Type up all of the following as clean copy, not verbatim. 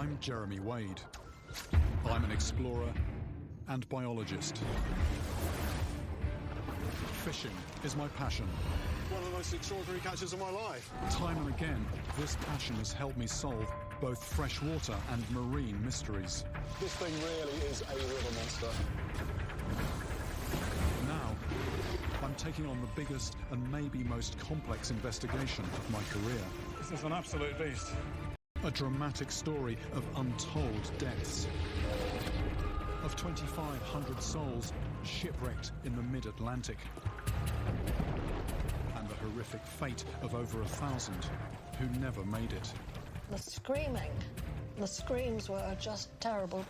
I'm Jeremy Wade. I'm an explorer and biologist. Fishing is my passion. One of the most extraordinary catches of my life. Time and again, this passion has helped me solve both freshwater and marine mysteries. This thing really is a river monster. Now, I'm taking on the biggest and maybe most complex investigation of my career. This is an absolute beast. A dramatic story of untold deaths. Of 2,500 souls shipwrecked in the mid-Atlantic. And the horrific fate of over 1,000 who never made it. The screaming, the screams were just terrible.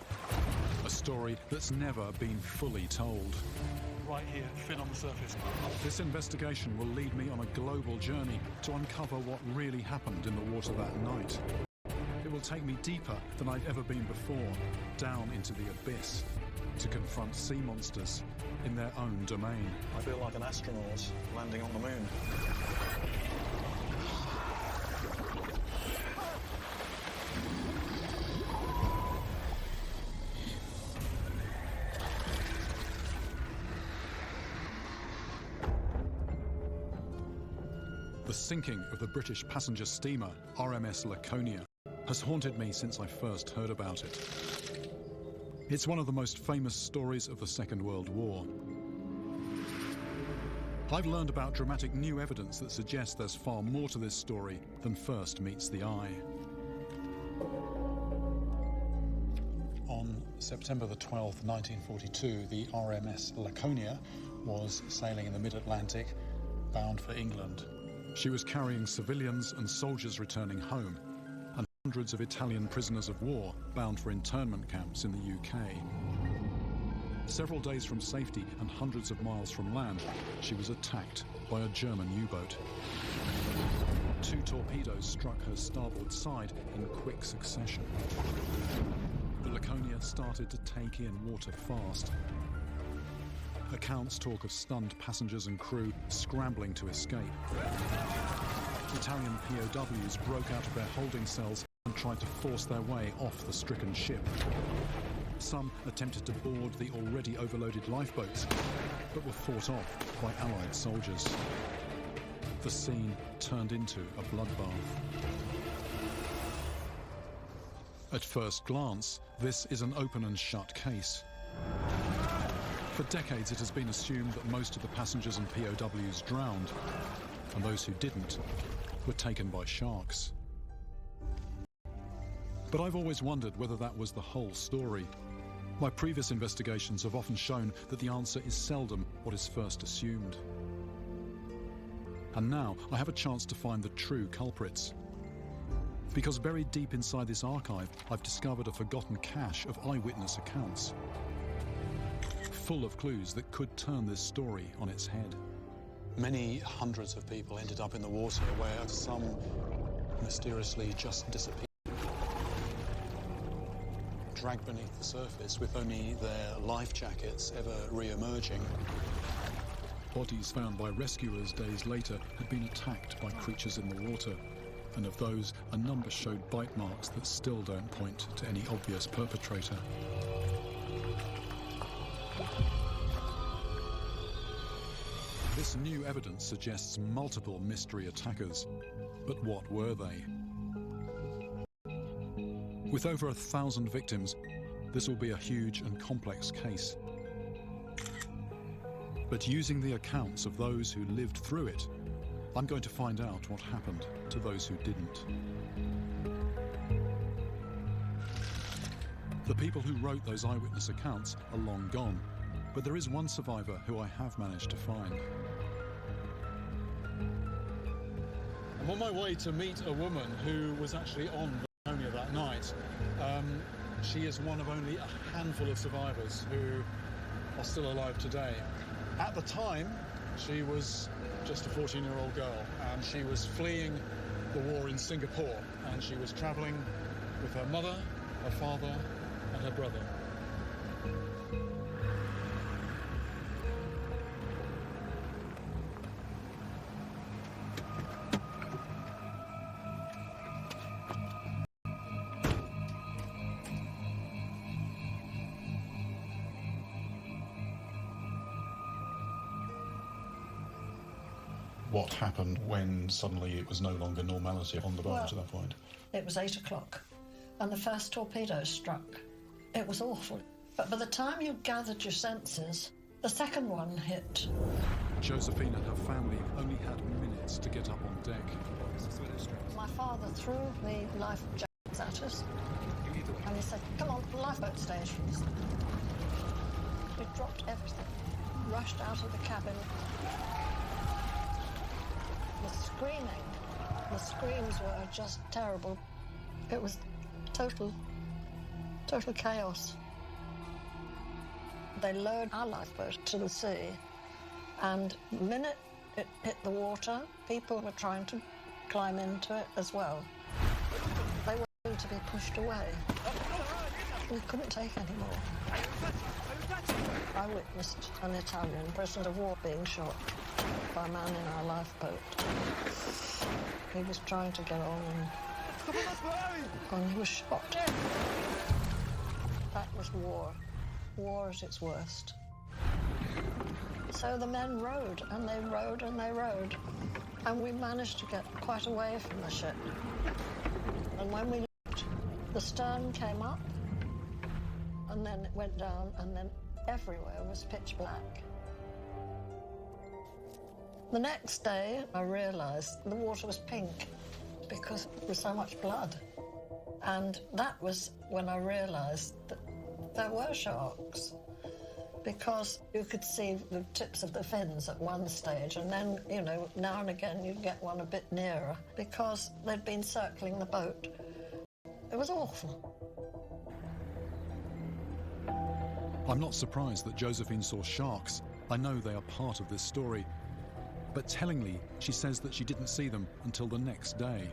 A story that's never been fully told. Right here, fin on the surface. This investigation will lead me on a global journey to uncover what really happened in the water that night. It will take me deeper than I've ever been before, down into the abyss, to confront sea monsters in their own domain. I feel like an astronaut landing on the moon. The sinking of the British passenger steamer RMS Laconia has haunted me since I first heard about it. It's one of the most famous stories of the Second World War. I've learned about dramatic new evidence that suggests there's far more to this story than first meets the eye. On September the 12th, 1942, the RMS Laconia was sailing in the mid-Atlantic, bound for England. She was carrying civilians and soldiers returning home, and hundreds of Italian prisoners of war bound for internment camps in the UK. Several days from safety and hundreds of miles from land, she was attacked by a German U-boat. 2 torpedoes struck her starboard side in quick succession. The Laconia started to take in water fast. Accounts talk of stunned passengers and crew scrambling to escape. Italian POWs broke out of their holding cells and tried to force their way off the stricken ship. Some attempted to board the already overloaded lifeboats, but were fought off by Allied soldiers. The scene turned into a bloodbath. At first glance, this is an open and shut case. For decades, it has been assumed that most of the passengers and POWs drowned, and those who didn't were taken by sharks. But I've always wondered whether that was the whole story. My previous investigations have often shown that the answer is seldom what is first assumed. And now I have a chance to find the true culprits. Because buried deep inside this archive, I've discovered a forgotten cache of eyewitness accounts, full of clues that could turn this story on its head. Many hundreds of people ended up in the water where some mysteriously just disappeared, dragged beneath the surface with only their life jackets ever re-emerging. Bodies found by rescuers days later had been attacked by creatures in the water, and of those, a number showed bite marks that still don't point to any obvious perpetrator. This new evidence suggests multiple mystery attackers, but what were they? With over 1,000 victims, this will be a huge and complex case. But using the accounts of those who lived through it, I'm going to find out what happened to those who didn't. The people who wrote those eyewitness accounts are long gone, but there is one survivor who I have managed to find. I'm on my way to meet a woman who was actually on the Laconia that night. She is one of only a handful of survivors who are still alive today. At the time, she was just a 14-year-old girl, and she was fleeing the war in Singapore, and she was traveling with her mother, her father, and her brother. What happened when suddenly it was no longer normality on the boat at that point? It was 8 o'clock, and the first torpedo struck. It was awful. But by the time you gathered your senses, the second one hit. Josephine and her family only had minutes to get up on deck. My father threw the life jackets at us, and he said, "Come on, lifeboat stations." We dropped everything, rushed out of the cabin. The screams were just terrible. It was total chaos. They lowered our lifeboat to the sea, and the minute it hit the water, people were trying to climb into it as well. They were going to be pushed away. We couldn't take any more. I witnessed an Italian prisoner of war being shot by a man in our lifeboat. He was trying to get on and he was shot. That was war. War at its worst. So the men rowed, and they rowed, and they rowed. And we managed to get quite away from the ship. And when we looked, the stern came up, and then it went down, and then everywhere was pitch black. The next day, I realised the water was pink because there was so much blood. And that was when I realised that there were sharks, because you could see the tips of the fins at one stage, and then, you know, now and again you'd get one a bit nearer because they'd been circling the boat. It was awful. I'm not surprised that Josephine saw sharks. I know they are part of this story. But tellingly, she says that she didn't see them until the next day.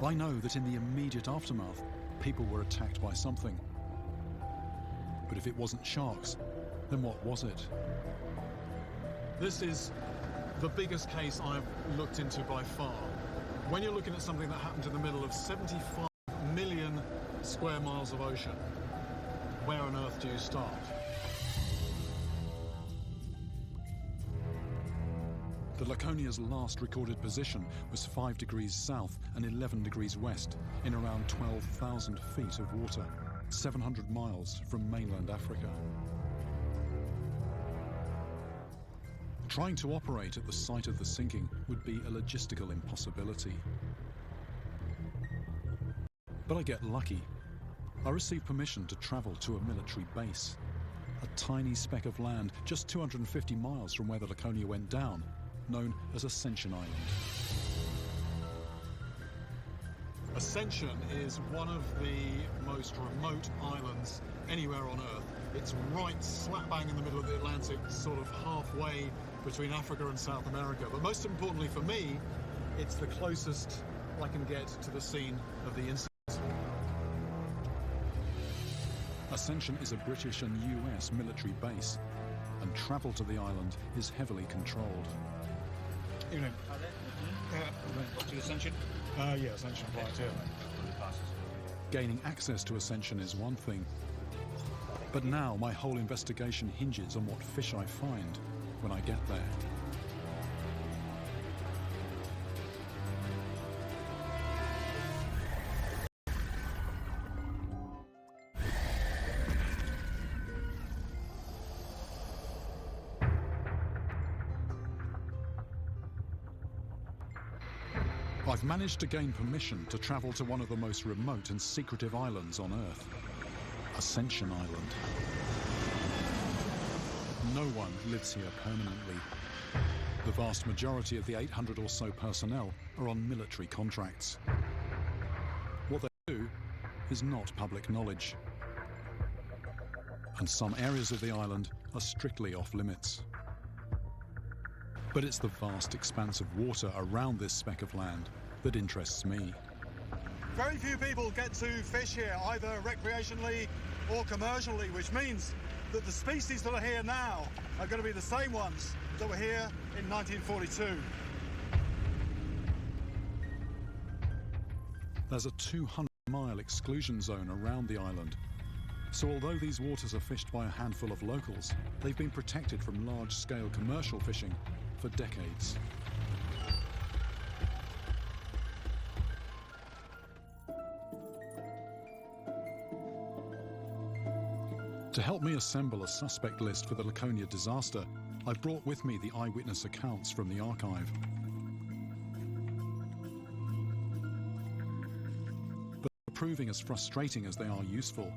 I know that in the immediate aftermath, people were attacked by something. But if it wasn't sharks, then what was it? This is the biggest case I've looked into by far. When you're looking at something that happened in the middle of 75 million square miles of ocean, where on earth do you start? The Laconia's last recorded position was 5 degrees south and 11 degrees west in around 12,000 feet of water, 700 miles from mainland Africa. Trying to operate at the site of the sinking would be a logistical impossibility. But I get lucky. I receive permission to travel to a military base, a tiny speck of land just 250 miles from where the Laconia went down, known as Ascension Island. Ascension is one of the most remote islands anywhere on Earth. It's right slap bang in the middle of the Atlantic, sort of halfway between Africa and South America. But most importantly for me, it's the closest I can get to the scene of the incident. Ascension is a British and US military base, and travel to the island is heavily controlled. Evening. To Ascension? Yeah, Ascension, right here. Gaining access to Ascension is one thing, but now my whole investigation hinges on what fish I find when I get there. I've managed to gain permission to travel to one of the most remote and secretive islands on Earth, Ascension Island. No one lives here permanently. The vast majority of the 800 or so personnel are on military contracts. What they do is not public knowledge. And some areas of the island are strictly off limits. But it's the vast expanse of water around this speck of land that interests me. Very few people get to fish here, either recreationally or commercially, which means that the species that are here now are going to be the same ones that were here in 1942. There's a 200-mile exclusion zone around the island. So although these waters are fished by a handful of locals, they've been protected from large-scale commercial fishing for decades. To help me assemble a suspect list for the Laconia disaster, I've brought with me the eyewitness accounts from the archive. But proving as frustrating as they are useful,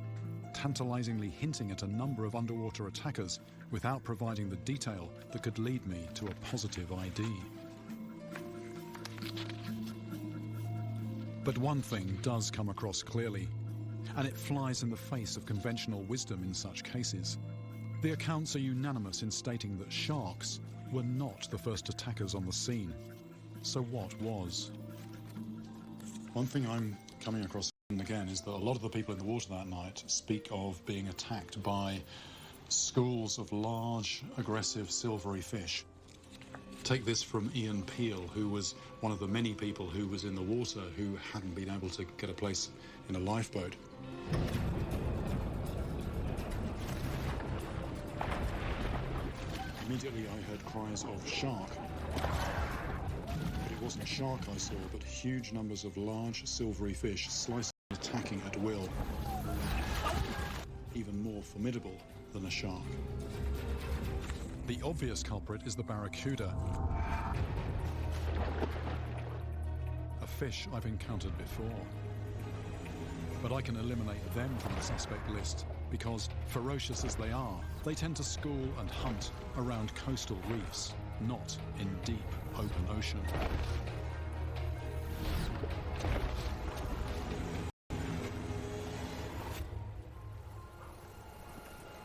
tantalizingly hinting at a number of underwater attackers without providing the detail that could lead me to a positive ID. But one thing does come across clearly, and it flies in the face of conventional wisdom in such cases. The accounts are unanimous in stating that sharks were not the first attackers on the scene. So what was? One thing I'm coming across again is that a lot of the people in the water that night speak of being attacked by schools of large, aggressive, silvery fish. Take this from Ian Peel, who was one of the many people who was in the water who hadn't been able to get a place in a lifeboat. Immediately I heard cries of shark. But it wasn't a shark I saw, but huge numbers of large, silvery fish slicing and attacking at will. Even more formidable than a shark. The obvious culprit is the barracuda, a fish I've encountered before. But I can eliminate them from the suspect list because, ferocious as they are, they tend to school and hunt around coastal reefs, not in deep, open ocean.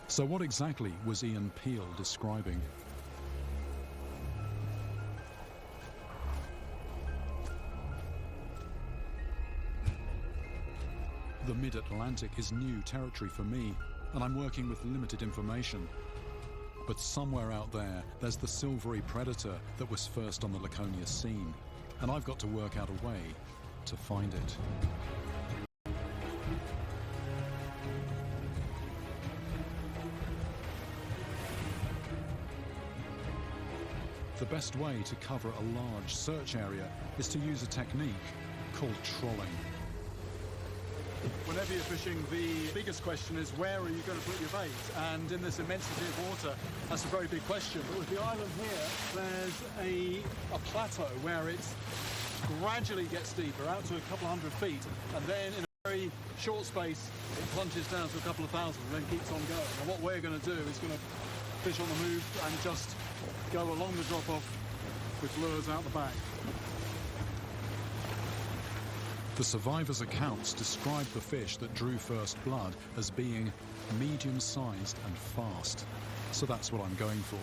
So what exactly was Ian Peel describing? The mid-Atlantic is new territory for me, and I'm working with limited information. But somewhere out there's the silvery predator that was first on the Laconia scene, and I've got to work out a way to find it. The best way to cover a large search area is to use a technique called trolling. Whenever you're fishing, the biggest question is where are you going to put your bait? And in this immensity of water, that's a very big question. But with the island here, there's a plateau where it gradually gets deeper, out to a couple hundred feet, and then in a very short space, it plunges down to a couple of thousand and then keeps on going. And what we're going to do is going to fish on the move and just go along the drop-off with lures out the back. The survivors' accounts describe the fish that drew first blood as being medium-sized and fast. So that's what I'm going for.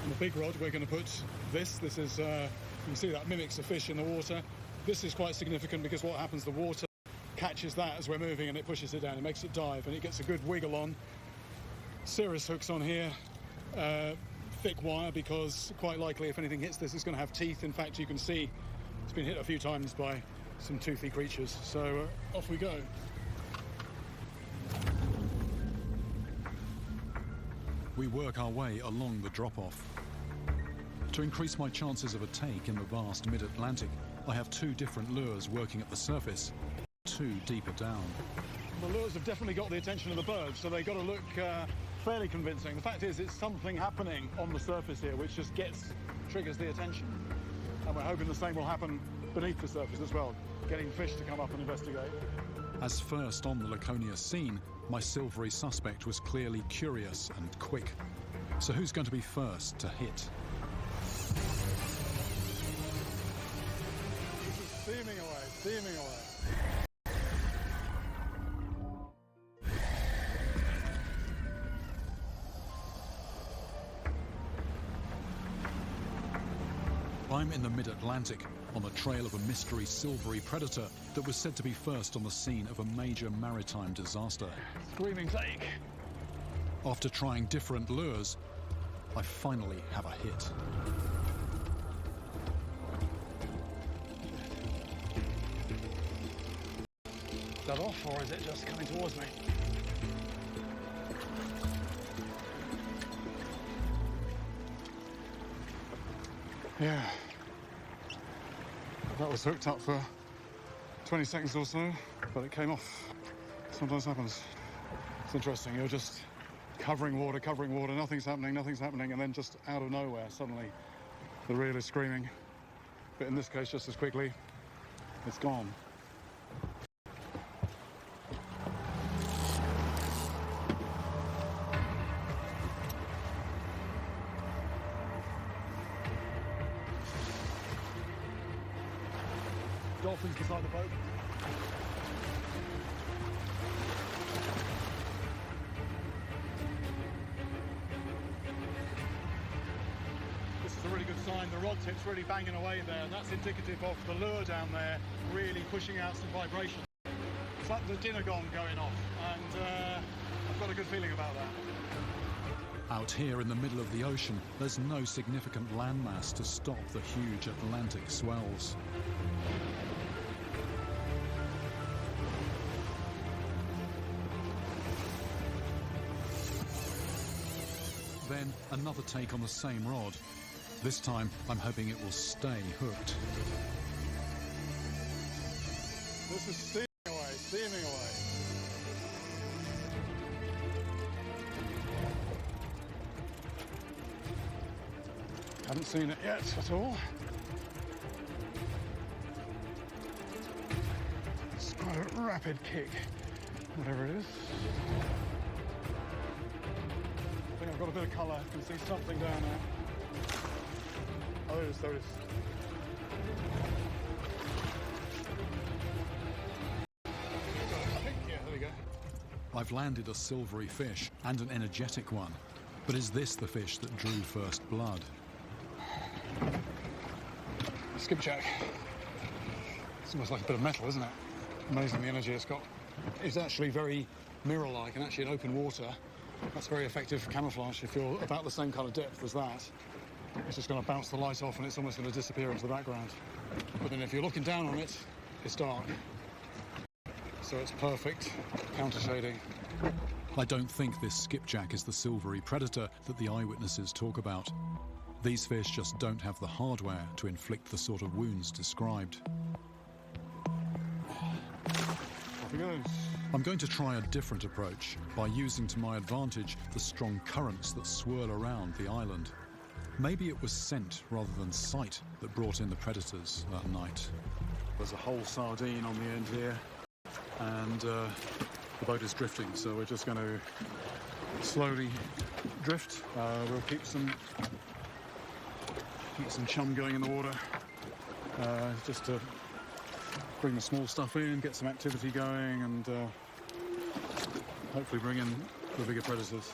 On the big rod, we're going to put this. This is, you can see that mimics a fish in the water. This is quite significant because what happens, the water catches that as we're moving and it pushes it down. It makes it dive and it gets a good wiggle on. Cirrus hooks on here. Thick wire because quite likely if anything hits this, it's going to have teeth. In fact, you can see it's been hit a few times by some toothy creatures. So off we go. We work our way along the drop-off. To increase my chances of a take in the vast mid-Atlantic, I have two different lures working at the surface, two deeper down. The lures have definitely got the attention of the birds, so they've got to look fairly convincing. The fact is, it's something happening on the surface here which just triggers the attention. And we're hoping the same will happen beneath the surface as well, getting fish to come up and investigate. As first on the Laconia scene, my silvery suspect was clearly curious and quick. So who's going to be first to hit? Steaming away, steaming away. I'm in the mid-Atlantic, on the trail of a mystery silvery predator that was said to be first on the scene of a major maritime disaster. Screaming take. After trying different lures, I finally have a hit. Is that off, or is it just coming towards me? Yeah. That was hooked up for 20 seconds or so, but it came off. Sometimes happens. It's interesting, you're just covering water, nothing's happening, and then just out of nowhere, suddenly the reel is screaming. But in this case, just as quickly, it's gone. Dolphins beside the boat. This is a really good sign. The rod tip's really banging away there, and that's indicative of the lure down there really pushing out some vibration. It's like the dinner gong going off, and I've got a good feeling about that. Out here in the middle of the ocean, there's no significant landmass to stop the huge Atlantic swells. Then another take on the same rod. This time, I'm hoping it will stay hooked. This is steaming away. Haven't seen it yet at all. It's quite a rapid kick, whatever it is. I think I've got a bit of colour. I can see something down there. Oh, there it is. Yeah, there we go. I've landed a silvery fish and an energetic one. But is this the fish that drew first blood? Skipjack. It's almost like a bit of metal, isn't it? Amazing the energy it's got. It's actually very mirror-like, and actually in open water, that's very effective camouflage. If you're about the same kind of depth as that, it's just going to bounce the light off and it's almost going to disappear into the background. But then if you're looking down on it, it's dark. So it's perfect counter-shading. I don't think this skipjack is the silvery predator that the eyewitnesses talk about. These fish just don't have the hardware to inflict the sort of wounds described. Off he goes. I'm going to try a different approach by using to my advantage the strong currents that swirl around the island. Maybe it was scent rather than sight that brought in the predators that night. There's a whole sardine on the end here, and the boat is drifting, so we're just going to slowly drift. We'll keep some chum going in the water, just to bring the small stuff in, get some activity going, and hopefully bring in the bigger predators.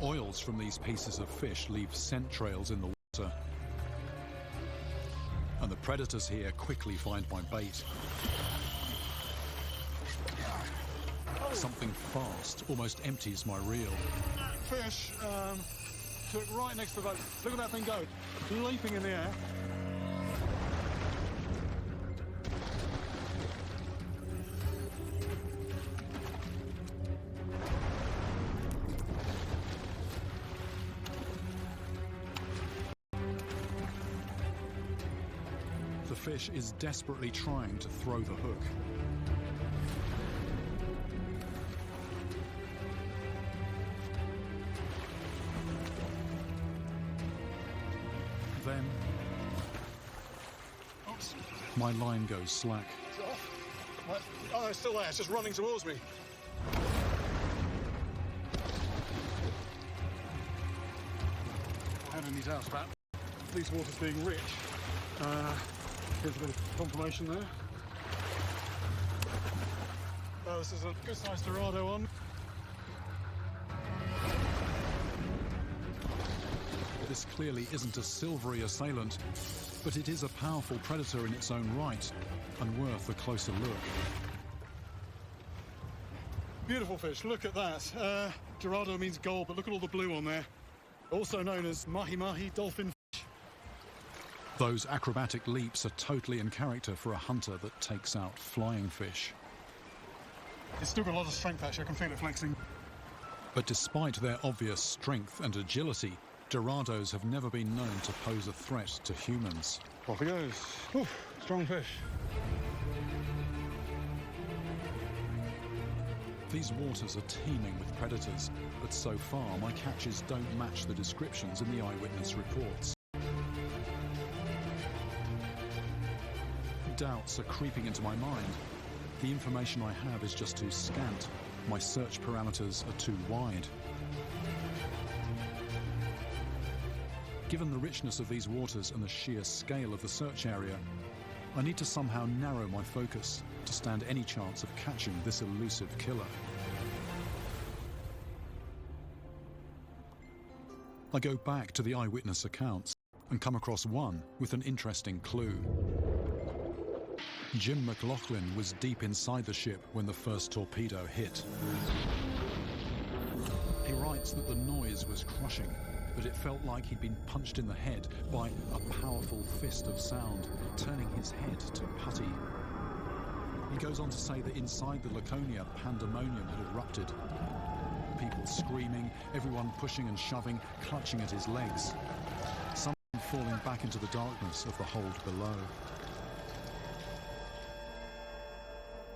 Oils from these pieces of fish leave scent trails in the water. And the predators here quickly find my bait. Something fast almost empties my reel. Fish took right next to the boat. Look at that thing go, leaping in the air. The fish is desperately trying to throw the hook. Then my line goes slack. Oh, it's still there. It's just running towards me. I had any doubts about these waters being rich. Here's a bit of confirmation there. Oh, this is a good-sized Dorado one. This clearly isn't a silvery assailant, but it is a powerful predator in its own right and worth a closer look. Beautiful fish, look at that. Dorado means gold, but look at all the blue on there. Also known as mahi-mahi dolphin fish. Those acrobatic leaps are totally in character for a hunter that takes out flying fish. It's still got a lot of strength, actually. I can feel it flexing. But despite their obvious strength and agility, Dorados have never been known to pose a threat to humans. Off he goes. Oof, strong fish. These waters are teeming with predators, but so far my catches don't match the descriptions in the eyewitness reports. Doubts are creeping into my mind. The information I have is just too scant. My search parameters are too wide. Given the richness of these waters and the sheer scale of the search area, I need to somehow narrow my focus to stand any chance of catching this elusive killer. I go back to the eyewitness accounts and come across one with an interesting clue. Jim McLaughlin was deep inside the ship when the first torpedo hit. He writes that the noise was crushing, but it felt like he'd been punched in the head by a powerful fist of sound, turning his head to putty. He goes on to say that inside the Laconia, pandemonium had erupted. People screaming, everyone pushing and shoving, clutching at his legs. Some falling back into the darkness of the hold below.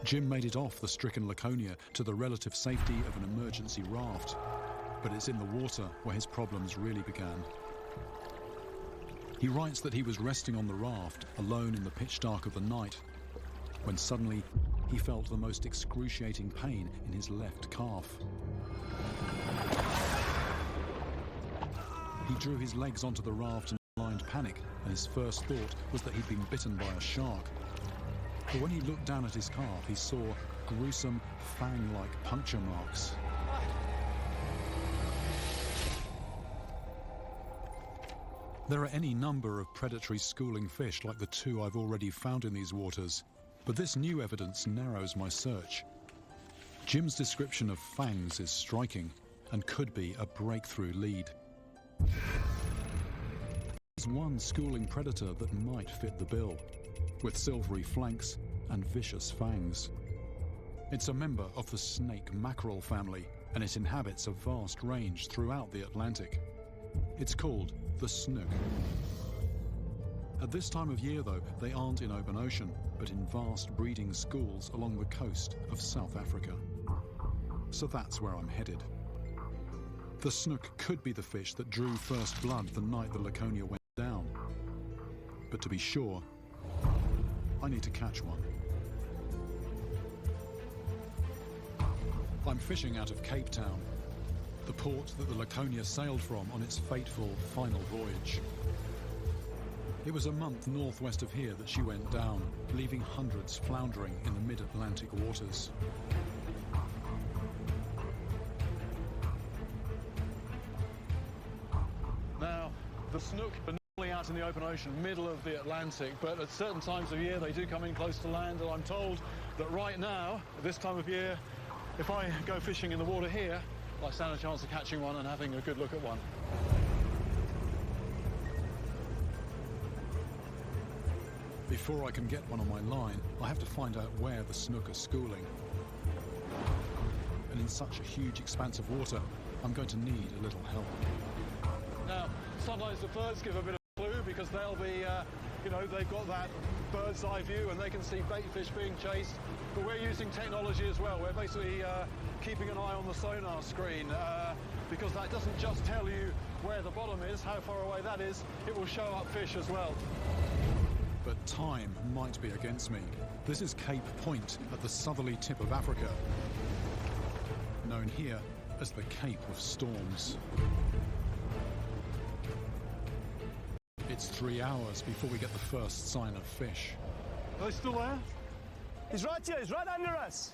Jim made it off the stricken Laconia to the relative safety of an emergency raft, but it's in the water where his problems really began. He writes that he was resting on the raft, alone in the pitch dark of the night, when suddenly he felt the most excruciating pain in his left calf. He drew his legs onto the raft in blind panic, and his first thought was that he'd been bitten by a shark. But when he looked down at his calf, he saw gruesome, fang-like puncture marks. There are any number of predatory schooling fish like the two I've already found in these waters, but this new evidence narrows my search. Jim's description of fangs is striking and could be a breakthrough lead. There's one schooling predator that might fit the bill, with silvery flanks and vicious fangs. It's a member of the snake mackerel family, and it inhabits a vast range throughout the Atlantic. It's called the snook. At this time of year, though, they aren't in open ocean, but in vast breeding schools along the coast of South Africa. So that's where I'm headed. The snook could be the fish that drew first blood the night the Laconia went down. But to be sure, I need to catch one. I'm fishing out of Cape Town, the port that the Laconia sailed from on its fateful final voyage. It was a month northwest of here that she went down, leaving hundreds floundering in the mid-Atlantic waters. Now, the snook are normally out in the open ocean, middle of the Atlantic, but at certain times of year they do come in close to land, and I'm told that right now, at this time of year, if I go fishing in the water here, I stand a chance of catching one and having a good look at one. Before I can get one on my line, I have to find out where the snook are schooling. And in such a huge expanse of water, I'm going to need a little help. Now, sometimes the birds give a bit of a clue because they'll be, they've got that bird's eye view and they can see bait fish being chased. But we're using technology as well. We're basically keeping an eye on the sonar screen because that doesn't just tell you where the bottom is, how far away that is, it will show up fish as well. But time might be against me. This is Cape Point at the southerly tip of Africa, known here as the Cape of Storms. It's 3 hours before we get the first sign of fish. Are they still there? He's right here, he's right under us.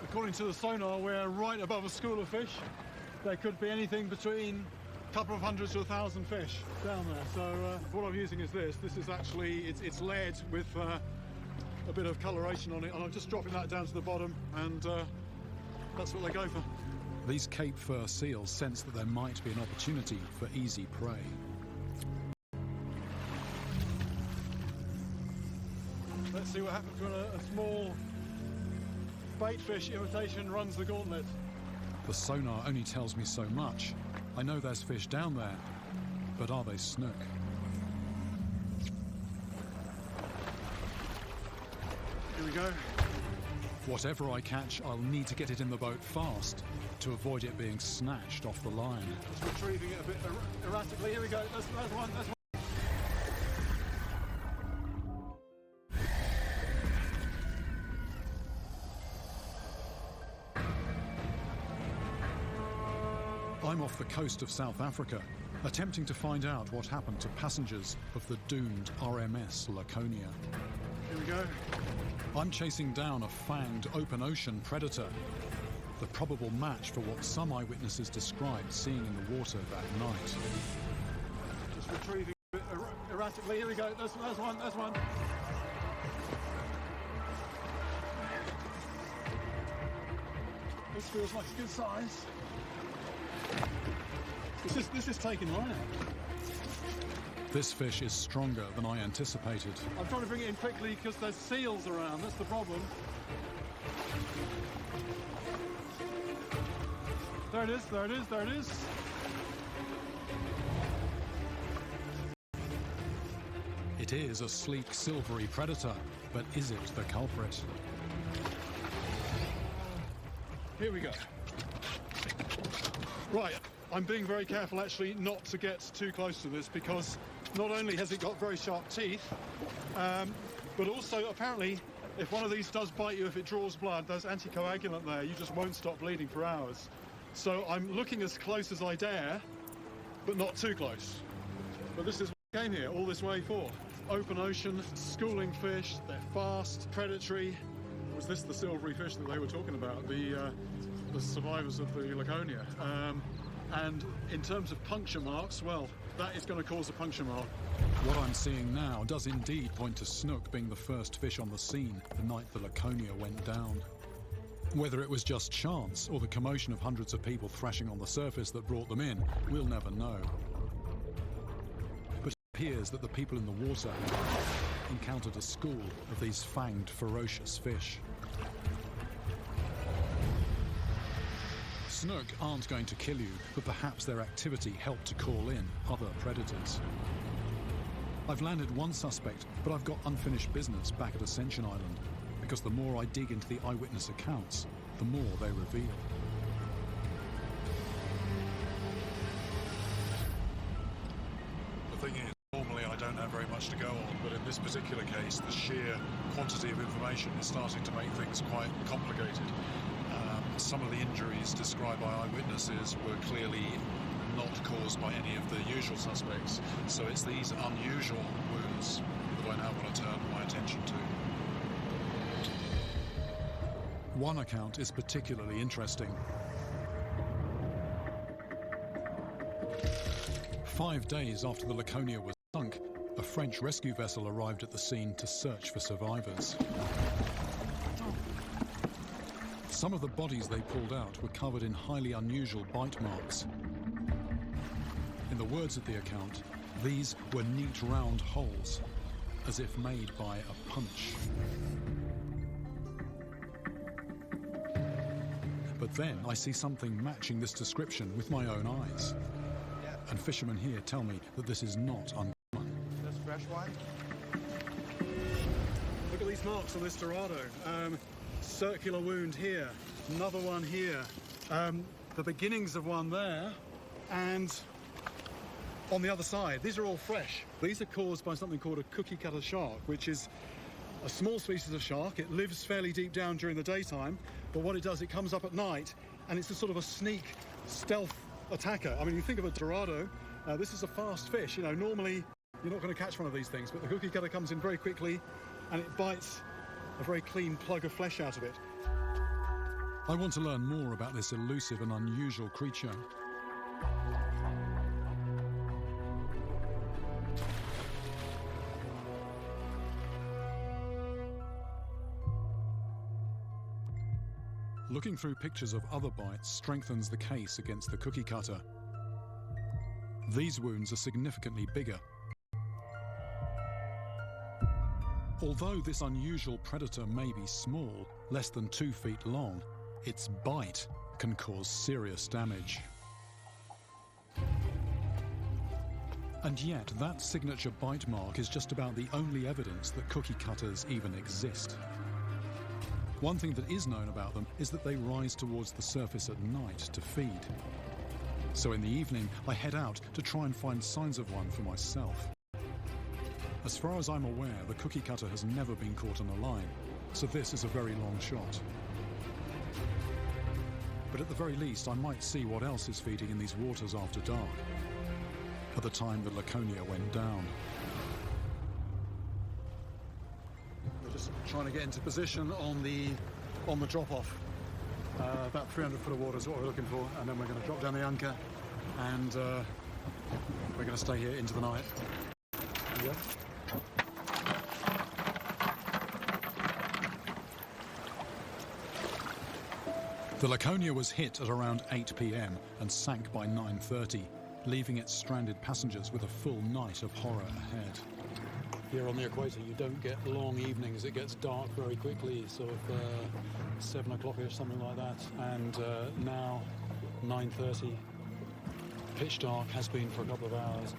According to the sonar, we're right above a school of fish. There could be anything between a couple of hundred to 1,000 fish down there. So what I'm using is this. This is actually, it's lead with a bit of coloration on it, and I'm just dropping that down to the bottom, and that's what they go for. These Cape fur seals sense that there might be an opportunity for easy prey. Let's see what happens when a small bait fish imitation runs the gauntlet. The sonar only tells me so much. I know there's fish down there, but are they snook? Here we go. Whatever I catch, I'll need to get it in the boat fast to avoid it being snatched off the line. Just retrieving it a bit erratically. Here we go. There's one. There's one. I'm off the coast of South Africa, attempting to find out what happened to passengers of the doomed RMS Laconia. Here we go. I'm chasing down a fanged open-ocean predator, the probable match for what some eyewitnesses described seeing in the water that night. Just retrieving a bit erratically. Here we go. There's one. There's one. This feels like a good size. This is taking right out. This fish is stronger than I anticipated. I'm trying to bring it in quickly because there's seals around. That's the problem. There it is. There it is. There it is. It is a sleek, silvery predator, but is it the culprit? Here we go. Right. I'm being very careful actually not to get too close to this because not only has it got very sharp teeth, but also apparently if one of these does bite you, if it draws blood, there's anticoagulant there, you just won't stop bleeding for hours. So I'm looking as close as I dare, but not too close. But this is what I came here all this way for. Open ocean, schooling fish, they're fast, predatory. Was this the silvery fish that they were talking about, the survivors of the Laconia? And in terms of puncture marks, well, that is going to cause a puncture mark. What I'm seeing now does indeed point to snook being the first fish on the scene the night the Laconia went down. Whether it was just chance or the commotion of hundreds of people thrashing on the surface that brought them in, we'll never know. But it appears that the people in the water encountered a school of these fanged, ferocious fish. Snook aren't going to kill you, but perhaps their activity helped to call in other predators. I've landed one suspect, but I've got unfinished business back at Ascension Island, because the more I dig into the eyewitness accounts, the more they reveal. The thing is, normally I don't have very much to go on, but in this particular case, the sheer quantity of information is starting to make things quite complicated. Some of the injuries described by eyewitnesses were clearly not caused by any of the usual suspects, so it's these unusual wounds that I now want to turn my attention to. One account is particularly interesting. 5 days after the Laconia was sunk, a French rescue vessel arrived at the scene to search for survivors. Some of the bodies they pulled out were covered in highly unusual bite marks. In the words of the account, these were neat round holes, as if made by a punch. But then I see something matching this description with my own eyes. And fishermen here tell me that this is not uncommon. This fresh one? Look at these marks on this Dorado. Circular wound here, another one here, the beginnings of one there, and on the other side. These are all fresh. These are caused by something called a cookie cutter shark, which is a small species of shark. It lives fairly deep down during the daytime, but what it does, it comes up at night, and it's a sort of a sneak, stealth attacker. I mean, you think of a Dorado, this is a fast fish. You know, normally you're not going to catch one of these things, but the cookie cutter comes in very quickly, and it bites a very clean plug of flesh out of it. I want to learn more about this elusive and unusual creature. Looking through pictures of other bites strengthens the case against the cookie cutter. These wounds are significantly bigger. Although this unusual predator may be small, less than 2 feet long, its bite can cause serious damage. And yet, that signature bite mark is just about the only evidence that cookie cutters even exist. One thing that is known about them is that they rise towards the surface at night to feed. So in the evening, I head out to try and find signs of one for myself. As far as I'm aware, the cookie cutter has never been caught on a line, so this is a very long shot. But at the very least, I might see what else is feeding in these waters after dark, at the time the Laconia went down. We're just trying to get into position on the drop-off. About 300 foot of water is what we're looking for, and then we're going to drop down the anchor, and we're going to stay here into the night. Yeah. The Laconia was hit at around 8 p.m. and sank by 9:30, leaving its stranded passengers with a full night of horror ahead. Here on the equator, you don't get long evenings. It gets dark very quickly, sort of 7 o'clock-ish, something like that. And now, 9:30, pitch dark, has been for a couple of hours.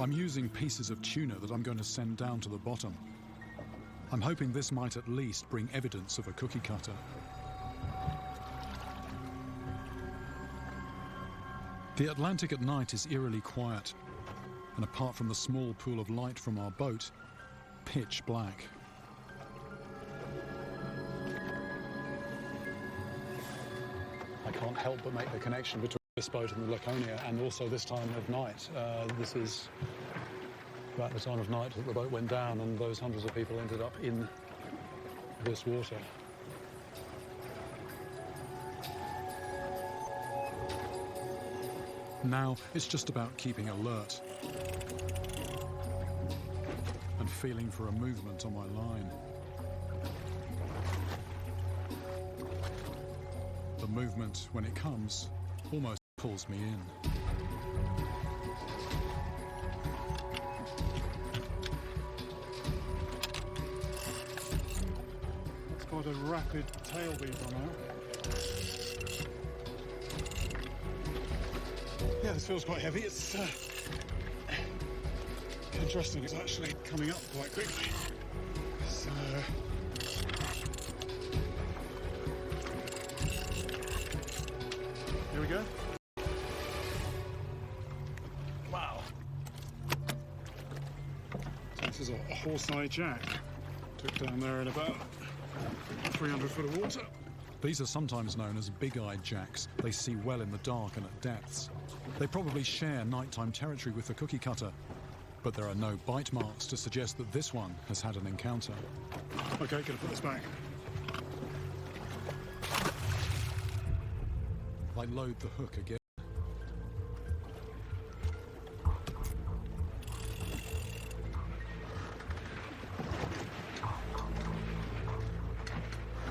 I'm using pieces of tuna that I'm going to send down to the bottom. I'm hoping this might at least bring evidence of a cookie cutter. The Atlantic at night is eerily quiet, and apart from the small pool of light from our boat, pitch black. I can't help but make the connection between this boat and the Laconia, and also this time of night. This is about the time of night that the boat went down, and those hundreds of people ended up in this water. Now it's just about keeping alert and feeling for a movement on my line. The movement, when it comes, almost pulls me in. It's quite a rapid tail beat on that. Yeah, this feels quite heavy. It's interesting. It's actually coming up quite quickly. So here we go. Wow. So this is a horse-eye jack. Took down there in about 300 foot of water. These are sometimes known as big-eyed jacks. They see well in the dark and at depths. They probably share nighttime territory with the cookie cutter, but there are no bite marks to suggest that this one has had an encounter. Okay, gonna put this back. I load the hook again.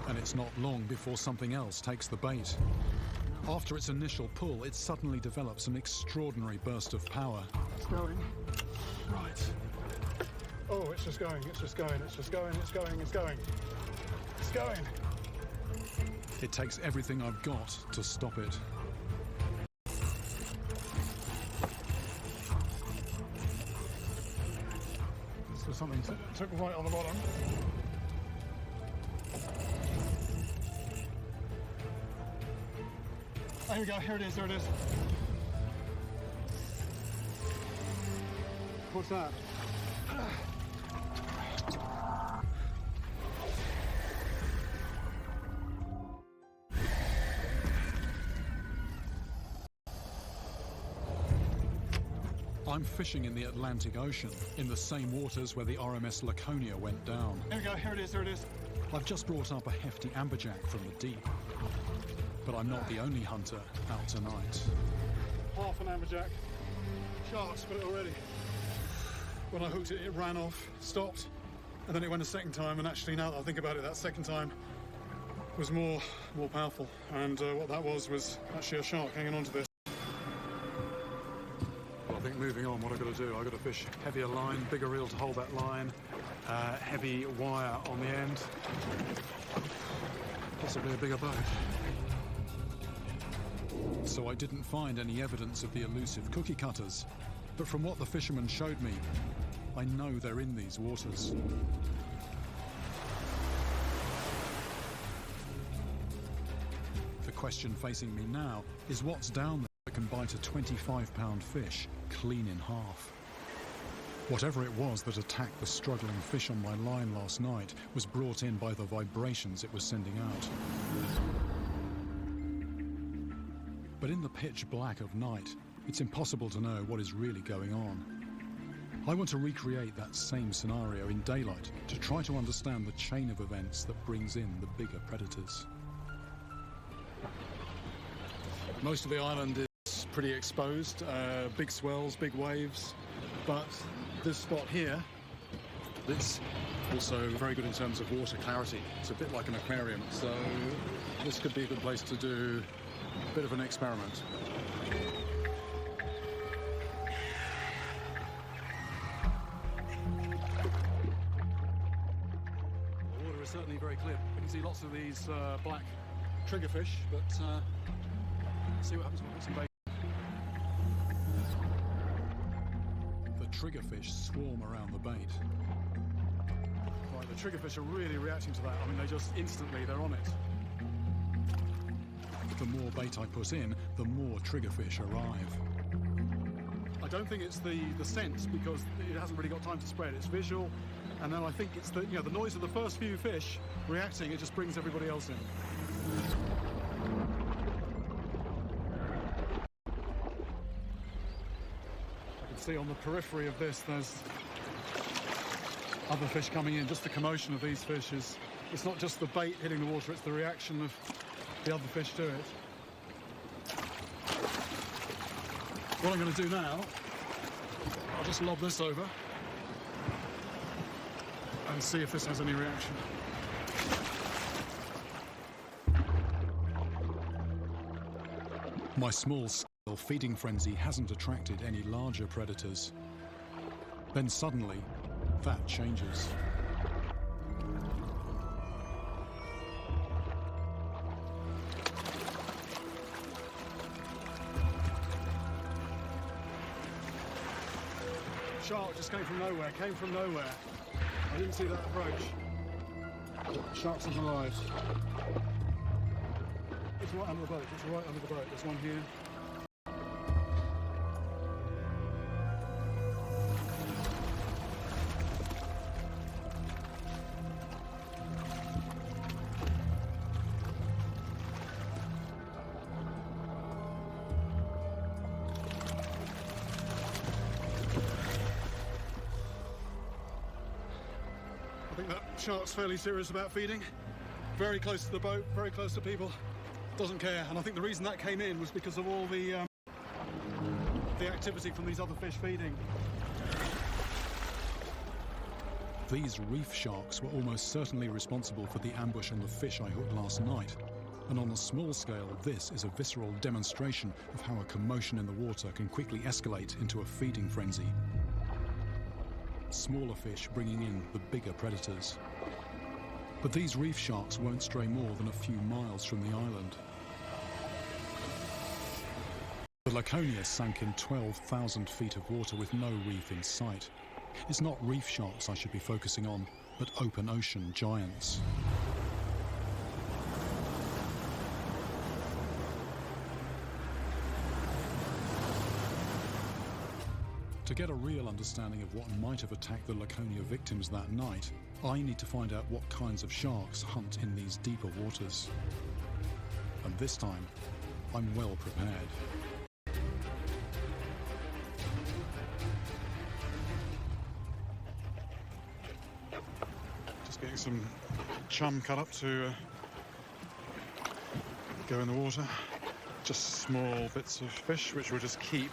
And it's not long before something else takes the bait. After its initial pull, it suddenly develops an extraordinary burst of power. It's going. Right. Oh, it's just going, it's just going, it's just going, it's going, it's going. It's going. It takes everything I've got to stop it. So something took right on the bottom. There we go, here it is, there it is. What's that? I'm fishing in the Atlantic Ocean, in the same waters where the RMS Laconia went down. There we go, here it is, there it is. I've just brought up a hefty amberjack from the deep. But I'm not the only hunter out tonight. Half an amberjack. Sharks got it already. When I hooked it, it ran off, stopped, and then it went a second time, and actually now that I think about it, that second time was more powerful. And what that was actually a shark hanging onto this. Well, I think moving on, what I've got to do, I've got to fish heavier line, bigger reel to hold that line, heavy wire on the end, possibly a bigger boat. So I didn't find any evidence of the elusive cookie cutters, but from what the fisherman showed me, I know they're in these waters. The question facing me now is what's down there that can bite a 25-pound fish clean in half. Whatever it was that attacked the struggling fish on my line last night was brought in by the vibrations it was sending out. But in the pitch black of night, it's impossible to know what is really going on. I want to recreate that same scenario in daylight to try to understand the chain of events that brings in the bigger predators. Most of the island is pretty exposed, big swells, big waves, but this spot here, it's also very good in terms of water clarity. It's a bit like an aquarium, so this could be a good place to do a bit of an experiment. The water is certainly very clear. You can see lots of these black triggerfish, but see what happens when we put some bait. The triggerfish swarm around the bait. Right, the triggerfish are really reacting to that. I mean, they just instantly, they're on it. The more bait I put in, the more triggerfish arrive. I don't think it's the scent, because it hasn't really got time to spread. It's visual, and then I think it's the noise of the first few fish reacting. It just brings everybody else in. See on the periphery of this, there's other fish coming in. Just the commotion of these fish it's not just the bait hitting the water, it's the reaction of the other fish to it. What I'm going to do now, I'll just lob this over and see if this has any reaction. My small-scale feeding frenzy hasn't attracted any larger predators. Then suddenly, that changes. Shark just came from nowhere, I didn't see that approach. Sharks are alive. It's right under the boat, There's one here. I think that shark's fairly serious about feeding. Very close to the boat, very close to people. Doesn't care, and I think the reason that came in was because of all the activity from these other fish feeding. These reef sharks were almost certainly responsible for the ambush on the fish I hooked last night. And on a small scale, this is a visceral demonstration of how a commotion in the water can quickly escalate into a feeding frenzy. Smaller fish bringing in the bigger predators. But these reef sharks won't stray more than a few miles from the island. The Laconia sank in 12,000 feet of water with no reef in sight. It's not reef sharks I should be focusing on, but open ocean giants. To get a real understanding of what might have attacked the Laconia victims that night, I need to find out what kinds of sharks hunt in these deeper waters. And this time, I'm well prepared. Just getting some chum cut up to go in the water. Just small bits of fish, which we'll just keep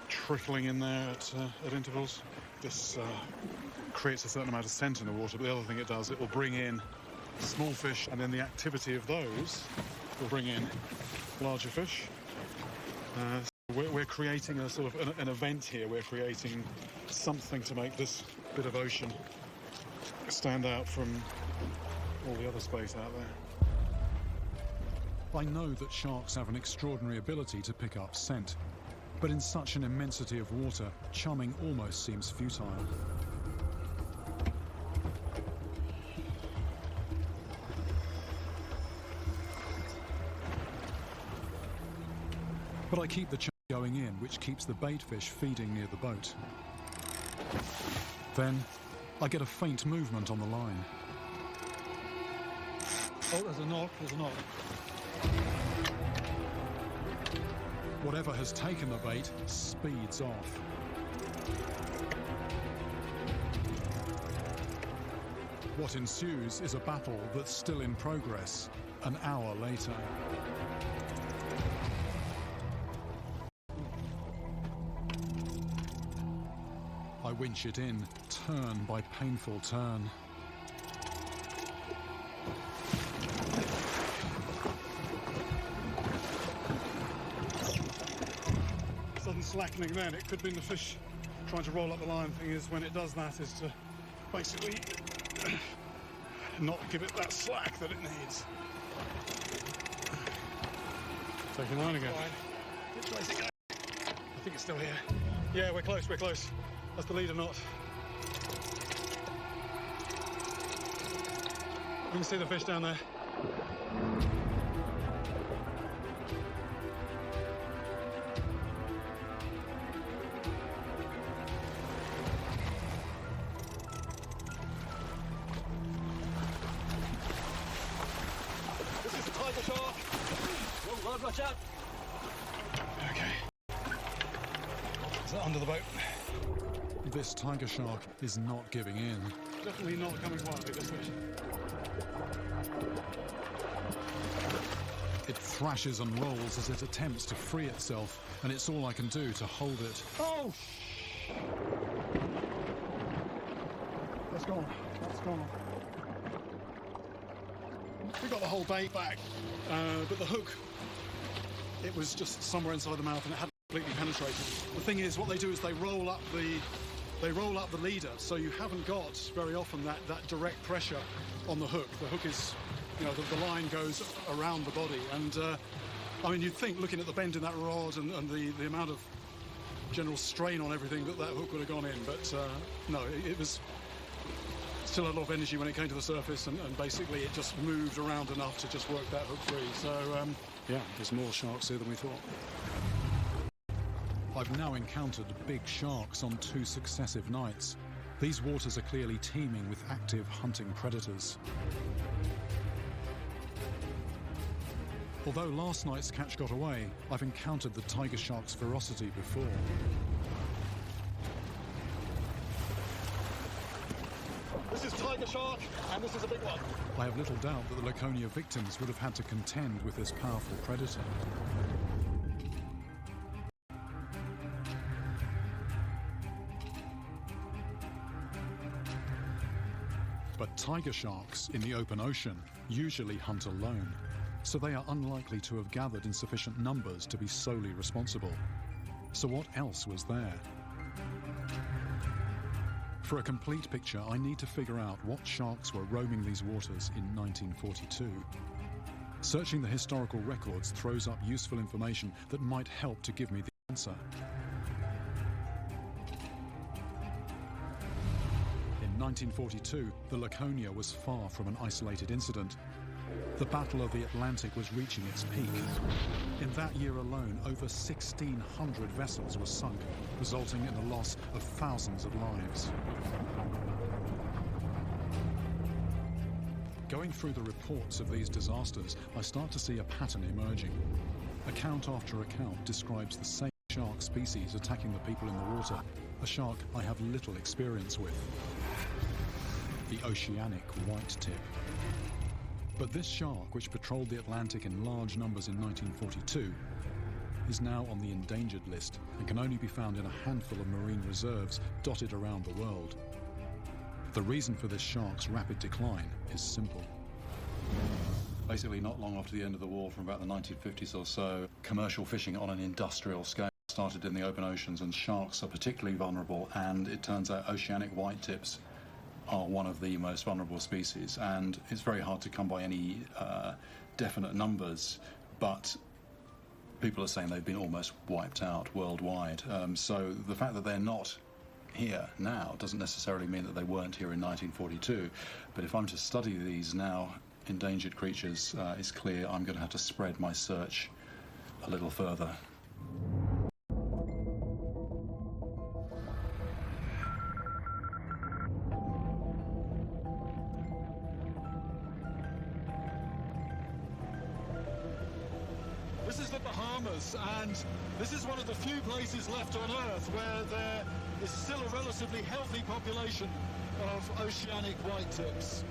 trickling in there at intervals. This creates a certain amount of scent in the water, but the other thing it does, it will bring in small fish, and then the activity of those will bring in larger fish. We're creating a sort of an event here. We're creating something to make this bit of ocean stand out from all the other space out there. I know that sharks have an extraordinary ability to pick up scent, but in such an immensity of water, chumming almost seems futile. But I keep the chain going in, which keeps the bait fish feeding near the boat. Then I get a faint movement on the line. Oh, there's a knock, there's a knock. Whatever has taken the bait speeds off. What ensues is a battle that's still in progress an hour later. I winch it in, turn by painful turn. Sudden slackening then, it could be the fish trying to roll up the line. Thing is, when it does that, is to basically not give it that slack that it needs. Taking line again. Which way is it going? I think it's still here. Yeah, we're close, we're close. That's the leader knot. You can see the fish down there. This is the tiger shark. Oh, Lord, watch out. Okay. Is that under the boat? This tiger shark is not giving in. Definitely not coming quietly, this fish. It thrashes and rolls as it attempts to free itself, and it's all I can do to hold it. Oh! That's gone. That's gone. We got the whole bait back, but the hook, it was just somewhere inside the mouth and it hadn't completely penetrated. The thing is, what they do is they roll up the leader, so you haven't got very often that direct pressure on the hook. The hook is, you know, the line goes around the body, and I mean, you'd think, looking at the bend in that rod and the amount of general strain on everything, that hook would have gone in, but no, it was still a lot of energy when it came to the surface, and basically it just moved around enough to just work that hook free. So Yeah, there's more sharks here than we thought. I've now encountered big sharks on 2 successive nights. These waters are clearly teeming with active hunting predators. Although last night's catch got away, I've encountered the tiger shark's ferocity before. this is tiger shark, and this is a big one. I have little doubt that the Laconia victims would have had to contend with this powerful predator. But tiger sharks in the open ocean usually hunt alone, so they are unlikely to have gathered in sufficient numbers to be solely responsible. So what else was there? For a complete picture, I need to figure out what sharks were roaming these waters in 1942. Searching the historical records throws up useful information that might help to give me the answer. In 1942, the Laconia was far from an isolated incident. The Battle of the Atlantic was reaching its peak. In that year alone, over 1,600 vessels were sunk, resulting in the loss of thousands of lives. Going through the reports of these disasters, I start to see a pattern emerging. Account after account describes the same shark species attacking the people in the water, a shark I have little experience with. The oceanic white-tip. But this shark, which patrolled the Atlantic in large numbers in 1942, is now on the endangered list and can only be found in a handful of marine reserves dotted around the world. The reason for this shark's rapid decline is simple. Basically, not long after the end of the war, from about the 1950s or so, commercial fishing on an industrial scale started in the open oceans, and sharks are particularly vulnerable, and it turns out oceanic whitetips are one of the most vulnerable species, and it's very hard to come by any definite numbers, but people are saying they've been almost wiped out worldwide. So the fact that they're not here now doesn't necessarily mean that they weren't here in 1942, but if I'm to study these now endangered creatures, it's clear I'm going to have to spread my search a little further. numbers, and this is one of the few places left on Earth where there is still a relatively healthy population of oceanic whitetips.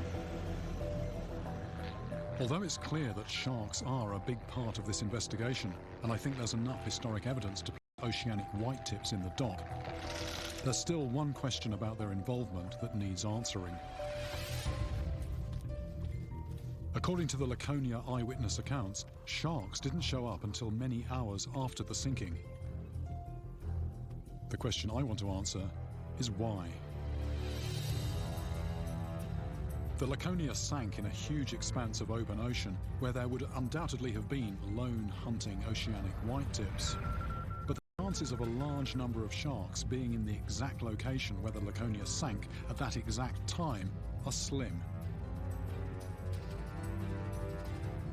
Although it's clear that sharks are a big part of this investigation, and I think there's enough historic evidence to put oceanic whitetips in the dock, there's still one question about their involvement that needs answering. According to the Laconia eyewitness accounts, sharks didn't show up until many hours after the sinking. The question I want to answer is why. The Laconia sank in a huge expanse of open ocean where there would undoubtedly have been lone hunting oceanic whitetips. But the chances of a large number of sharks being in the exact location where the Laconia sank at that exact time are slim.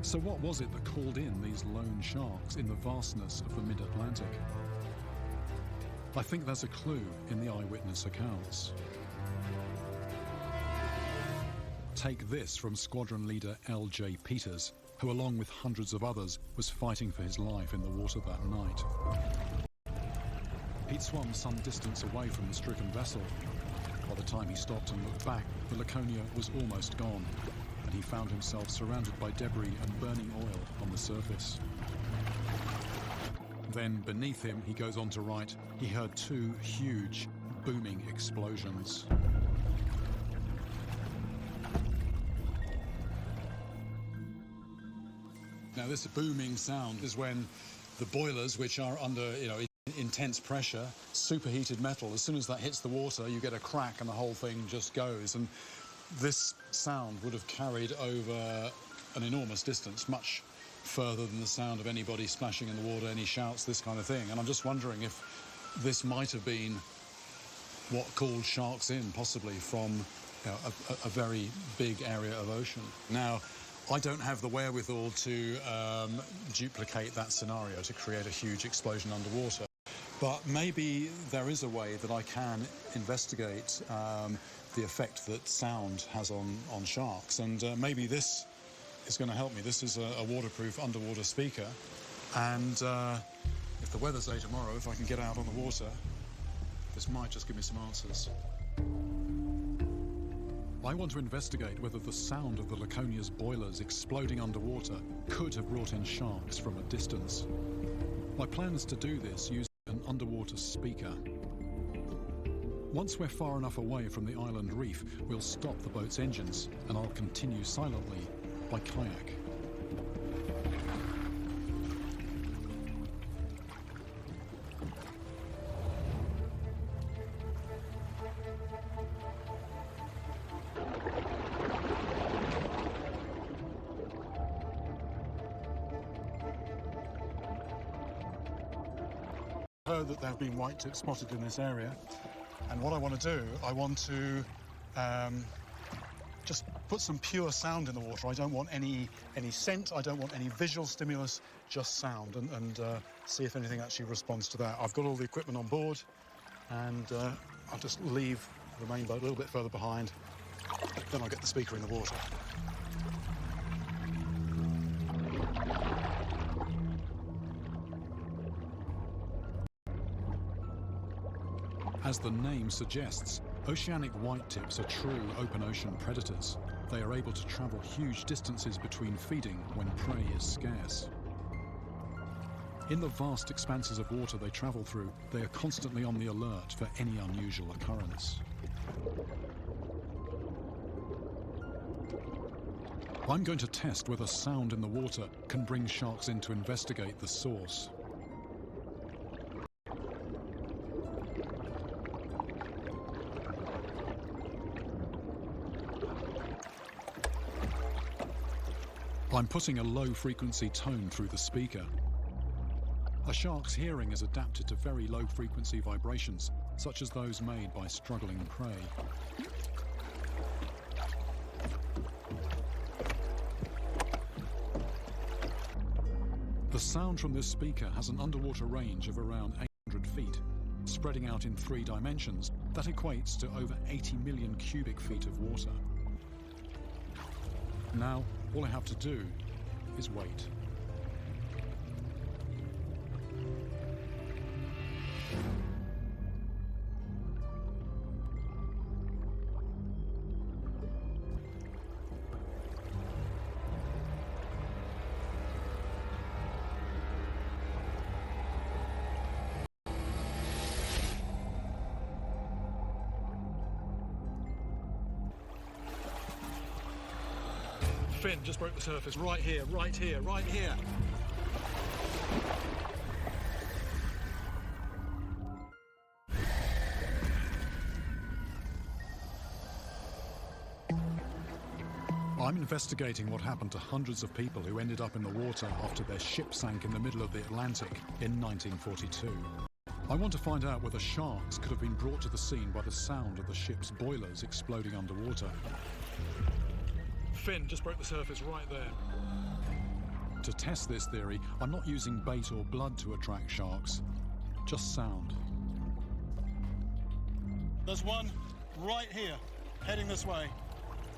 So what was it that called in these lone sharks in the vastness of the mid-Atlantic? I think there's a clue in the eyewitness accounts. Take this from squadron leader L.J. Peters, who along with hundreds of others was fighting for his life in the water that night. Pete swam some distance away from the stricken vessel. By the time he stopped and looked back, the Laconia was almost gone, and he found himself surrounded by debris and burning oil on the surface. Then, beneath him, he goes on to write, he heard two huge, booming explosions. Now, this booming sound is when the boilers, which are under, intense pressure, superheated metal, as soon as that hits the water, you get a crack and the whole thing just goes. And this sound would have carried over an enormous distance, much further than the sound of anybody splashing in the water, any shouts, this kind of thing. And I'm just wondering if this might have been what called sharks in, possibly from a very big area of ocean. Now, I don't have the wherewithal to duplicate that scenario, to create a huge explosion underwater. But maybe there is a way that I can investigate the effect that sound has on sharks. And maybe this is going to help me. This is a waterproof underwater speaker. And if the weather's day tomorrow, if I can get out on the water, this might just give me some answers. I want to investigate whether the sound of the Laconia's boilers exploding underwater could have brought in sharks from a distance. My plan is to do this using an underwater speaker. Once we're far enough away from the island reef, we'll stop the boat's engines and I'll continue silently by kayak. Heard that there have been whitetips spotted in this area, and what I want to do, I want to just put some pure sound in the water. I don't want any scent, I don't want any visual stimulus, just sound, and see if anything actually responds to that. I've got all the equipment on board, and I'll just leave the main boat a little bit further behind, then I'll get the speaker in the water. As the name suggests, oceanic whitetips are true open ocean predators. They are able to travel huge distances between feeding when prey is scarce. In the vast expanses of water they travel through, they are constantly on the alert for any unusual occurrence. I'm going to test whether sound in the water can bring sharks in to investigate the source. I'm putting a low-frequency tone through the speaker. A shark's hearing is adapted to very low-frequency vibrations, such as those made by struggling prey. The sound from this speaker has an underwater range of around 800 feet, spreading out in 3 dimensions. That equates to over 80 million cubic feet of water. Now, all I have to do is wait. Fin just broke the surface. Right here, right here, right here. I'm investigating what happened to hundreds of people who ended up in the water after their ship sank in the middle of the Atlantic in 1942. I want to find out whether sharks could have been brought to the scene by the sound of the ship's boilers exploding underwater. Fin just broke the surface right there. To test this theory, I'm not using bait or blood to attract sharks, just sound. There's one right here, heading this way.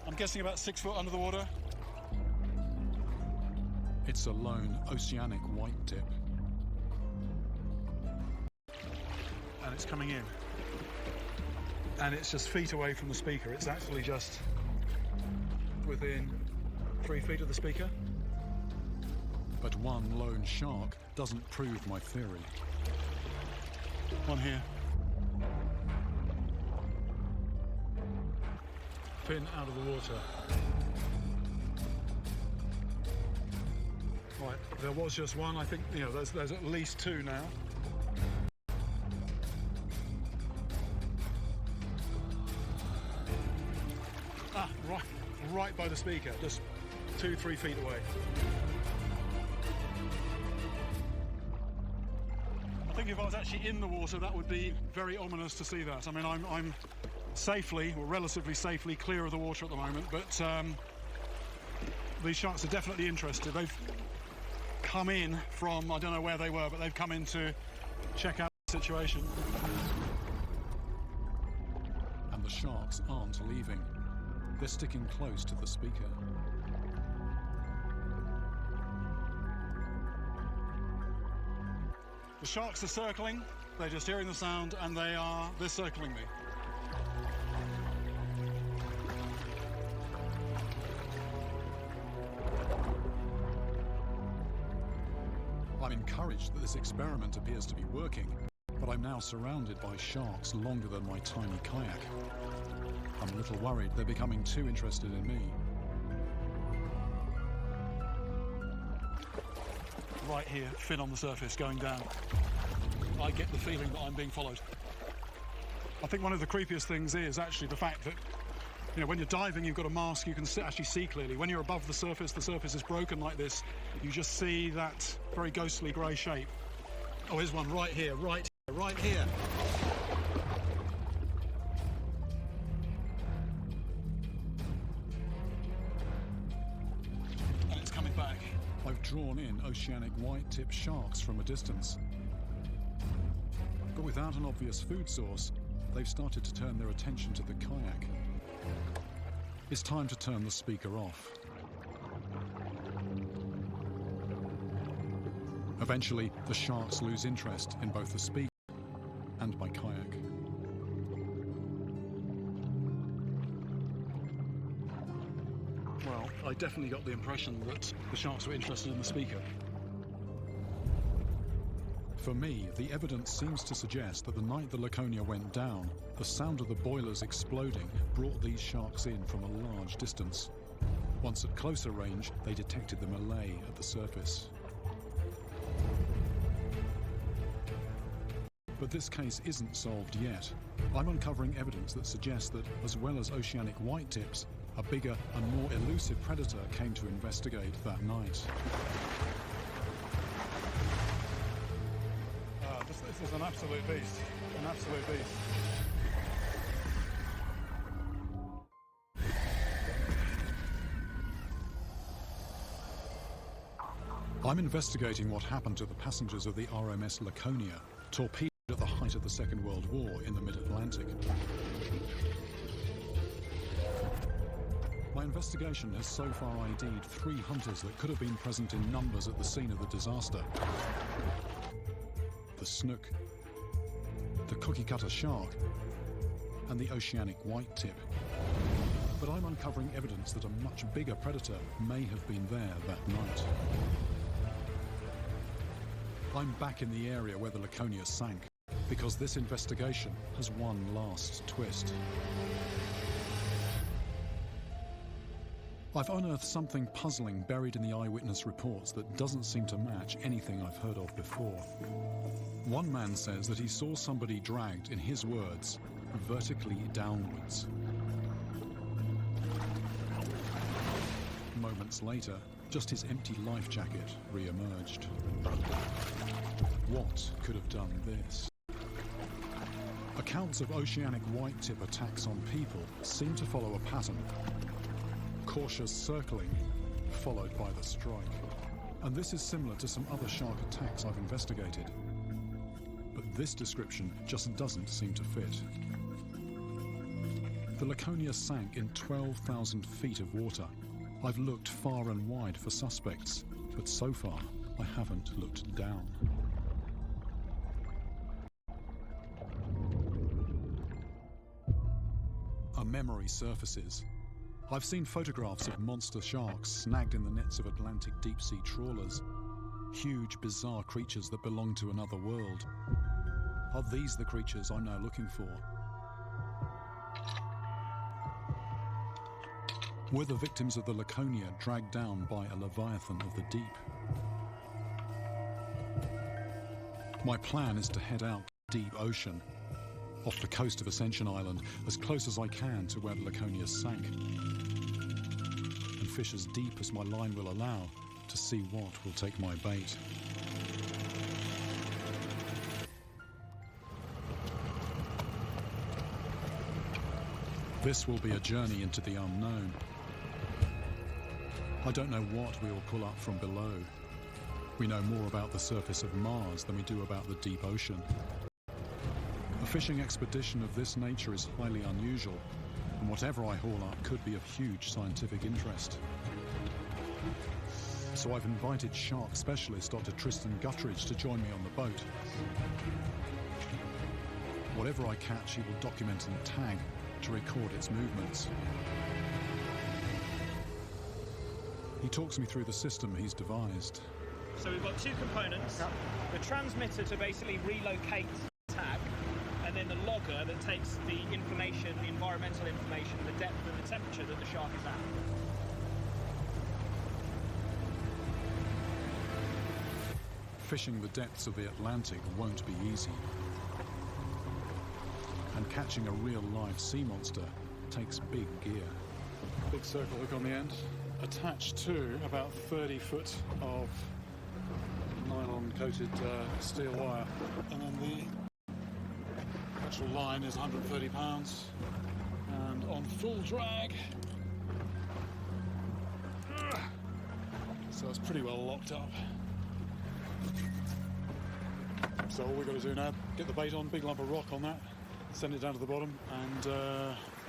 I'm guessing about 6 foot under the water. It's a lone oceanic white tip. And it's coming in. And it's just feet away from the speaker. It's actually just within 3 feet of the speaker. But one lone shark doesn't prove my theory. One here. Fin out of the water. Right, there was just one. I think, you know, there's at least 2 now. Ah, right by the speaker, just 2-3 feet away. I think if I was actually in the water, that would be very ominous to see that. I mean, I'm safely, or relatively safely, clear of the water at the moment, but these sharks are definitely interested. They've come in from, I don't know where they were, but they've come in to check out the situation. And the sharks aren't leaving. They're sticking close to the speaker. The sharks are circling, they're just hearing the sound, and they're circling me. I'm encouraged that this experiment appears to be working, but I'm now surrounded by sharks longer than my tiny kayak. I'm a little worried they're becoming too interested in me. Right here, fin on the surface, going down. I get the feeling that I'm being followed. I think one of the creepiest things is actually the fact that, you know, when you're diving, you've got a mask, you can actually see clearly. When you're above the surface is broken like this, you just see that very ghostly grey shape. Oh, here's one right here, right here, right here. And it's coming back. I've drawn in oceanic white-tip sharks from a distance. But without an obvious food source, they've started to turn their attention to the kayak. It's time to turn the speaker off. Eventually, the sharks lose interest in both the speaker and my kayak. Well, I definitely got the impression that the sharks were interested in the speaker. For me, the evidence seems to suggest that the night the Laconia went down, the sound of the boilers exploding brought these sharks in from a large distance. Once at closer range, they detected the melee at the surface. But this case isn't solved yet. I'm uncovering evidence that suggests that, as well as oceanic white-tips, a bigger and more elusive predator came to investigate that night. This is an absolute beast. An absolute beast. I'm investigating what happened to the passengers of the RMS Laconia, torpedoed at the height of the Second World War in the mid-Atlantic. My investigation has so far ID'd 3 hunters that could have been present in numbers at the scene of the disaster. The snook, the cookie-cutter shark, and the oceanic white-tip. But I'm uncovering evidence that a much bigger predator may have been there that night. I'm back in the area where the Laconia sank, because this investigation has one last twist. I've unearthed something puzzling buried in the eyewitness reports that doesn't seem to match anything I've heard of before. One man says that he saw somebody dragged, in his words, vertically downwards. Moments later, just his empty life jacket re-emerged. What could have done this? Accounts of oceanic white-tip attacks on people seem to follow a pattern. Cautious circling, followed by the strike. And this is similar to some other shark attacks I've investigated. But this description just doesn't seem to fit. The Laconia sank in 12,000 feet of water. I've looked far and wide for suspects, but so far I haven't looked down. A memory surfaces. I've seen photographs of monster sharks snagged in the nets of Atlantic deep-sea trawlers. Huge, bizarre creatures that belong to another world. Are these the creatures I'm now looking for? Were the victims of the Laconia dragged down by a leviathan of the deep? My plan is to head out deep ocean, off the coast of Ascension Island, as close as I can to where the Laconia sank, and fish as deep as my line will allow to see what will take my bait. This will be a journey into the unknown. I don't know what we will pull up from below. We know more about the surface of Mars than we do about the deep ocean. A fishing expedition of this nature is highly unusual, and whatever I haul up could be of huge scientific interest. So I've invited shark specialist Dr. Tristan Guttridge to join me on the boat. Whatever I catch, he will document and tag to record its movements. He talks me through the system he's devised. So we've got two components. The transmitter to basically relocate the tag, and then the logger that takes the information, the environmental information, the depth and the temperature that the shark is at. Fishing the depths of the Atlantic won't be easy. And catching a real-life sea monster takes big gear. Big circle hook on the end, attached to about 30 foot of nylon-coated steel wire. And then the actual line is 130 pounds. And on full drag, so it's pretty well locked up. So all we've got to do now, get the bait on, big lump of rock on that, send it down to the bottom, and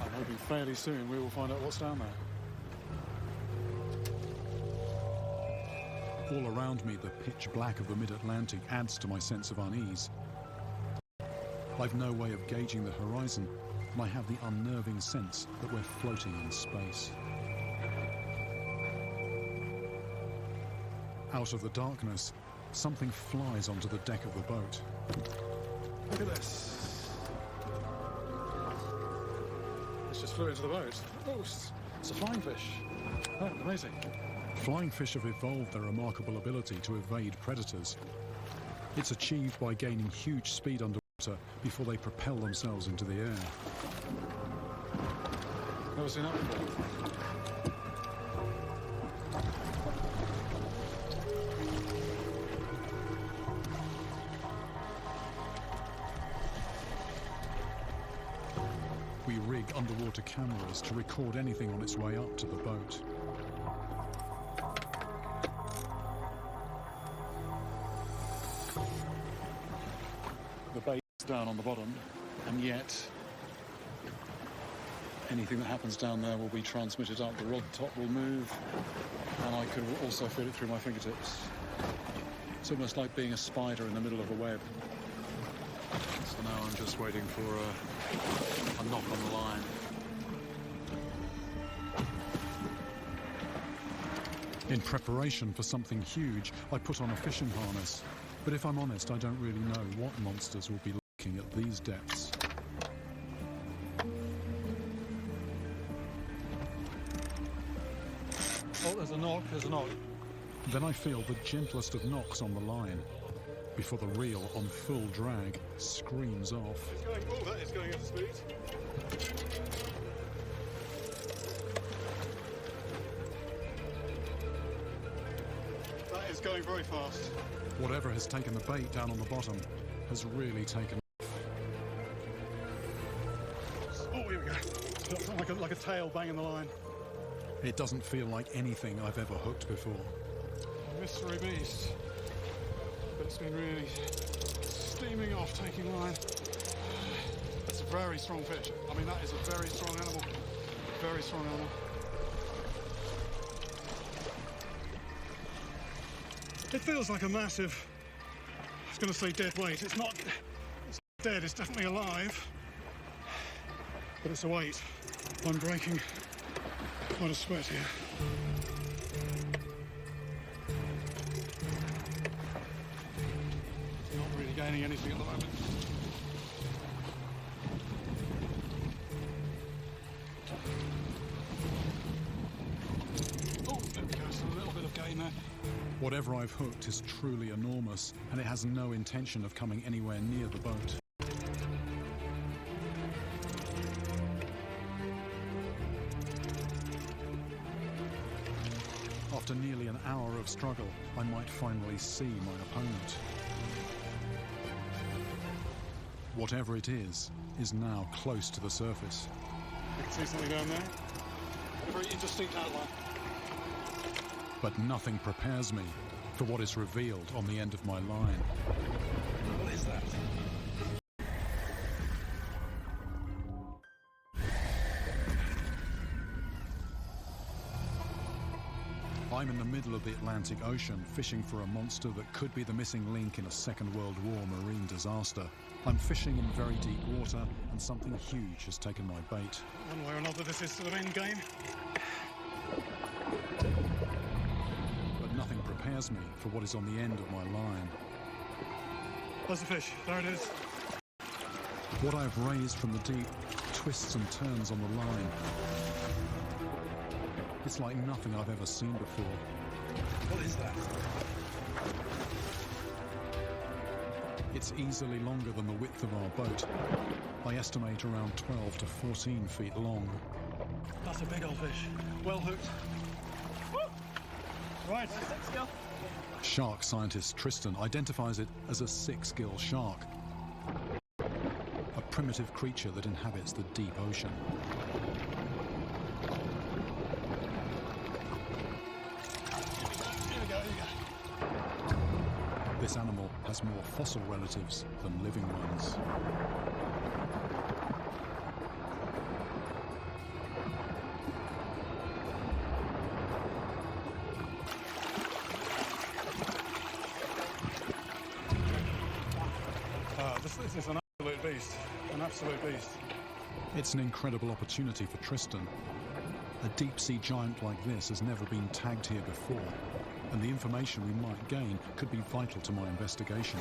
I'm hoping fairly soon we will find out what's down there. All around me, the pitch black of the mid-Atlantic adds to my sense of unease. I've no way of gauging the horizon, and I have the unnerving sense that we're floating in space. Out of the darkness, something flies onto the deck of the boat. Look at this. It's just flew into the boat. Oh, it's a flying fish. Oh, amazing. Flying fish have evolved their remarkable ability to evade predators. It's achieved by gaining huge speed underwater before they propel themselves into the air. Never seen that before. We rig underwater cameras to record anything on its way up to the boat. The bait's down on the bottom, and yet anything that happens down there will be transmitted up. The rod top will move, and I could also feel it through my fingertips. It's almost like being a spider in the middle of a web. So now I'm just waiting for a knock on the line. In preparation for something huge, I put on a fishing harness. But if I'm honest, I don't really know what monsters will be lurking at these depths. Oh, there's a knock, there's a knock. Then I feel the gentlest of knocks on the line before the reel on full drag screams off. It's going, oh, that is going at speed. That is going very fast. Whatever has taken the bait down on the bottom has really taken off. Oh, here we go. Like a tail banging the line. It doesn't feel like anything I've ever hooked before. A mystery beast. But it's been really steaming off, taking line. That's a very strong fish. I mean, that is a very strong animal. Very strong animal. It feels like a massive, I was going to say dead weight. It's not dead, it's definitely alive. But it's a weight. I'm breaking quite a sweat here. Not really gaining anything at the moment. Oh, there we go, so a little bit of gain there. Whatever I've hooked is truly enormous, and it has no intention of coming anywhere near the boat. After nearly an hour of struggle, I might finally see my opponent. Whatever it is now close to the surface. You can see something down there. A very indistinct outline. But nothing prepares me for what is revealed on the end of my line. What is that? I'm in the middle of the Atlantic Ocean, fishing for a monster that could be the missing link in a Second World War marine disaster. I'm fishing in very deep water, and something huge has taken my bait. One way or another, this is sort of end game. But nothing prepares me for what is on the end of my line. There's the fish. There it is. What I've raised from the deep twists and turns on the line. It's like nothing I've ever seen before. What is that? It's easily longer than the width of our boat. I estimate around 12 to 14 feet long. That's a big old fish. Well hooked. Woo! Right. Shark scientist Tristan identifies it as a 6-gill shark, a primitive creature that inhabits the deep ocean. Here we go. This animal has more fossil relatives than living ones. This is an absolute beast. An absolute beast. It's an incredible opportunity for Tristan. A deep-sea giant like this has never been tagged here before, and the information we might gain could be vital to my investigation.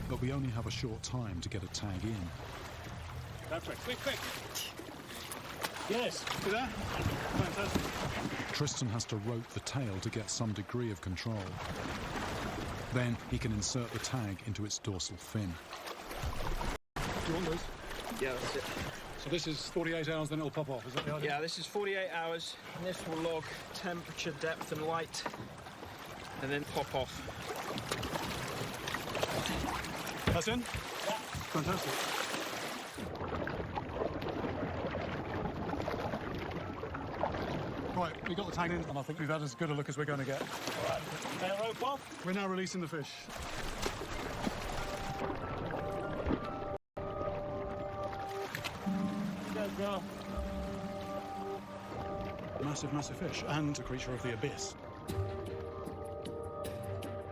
But we only have a short time to get a tag in. That's right. Quick. Yes. See that? Fantastic. Tristan has to rope the tail to get some degree of control. Then he can insert the tag into its dorsal fin. Do you want those? Yeah, that's it. So this is 48 hours, then it'll pop off, is that the idea? Yeah, this is 48 hours, and this will log temperature, depth and light, and then pop off. That's in? Yeah. Fantastic. Right, we got the tag in, and I think we've had as good a look as we're going to get. All right, tail rope off. We're now releasing the fish. Go. Massive fish, and a creature of the abyss.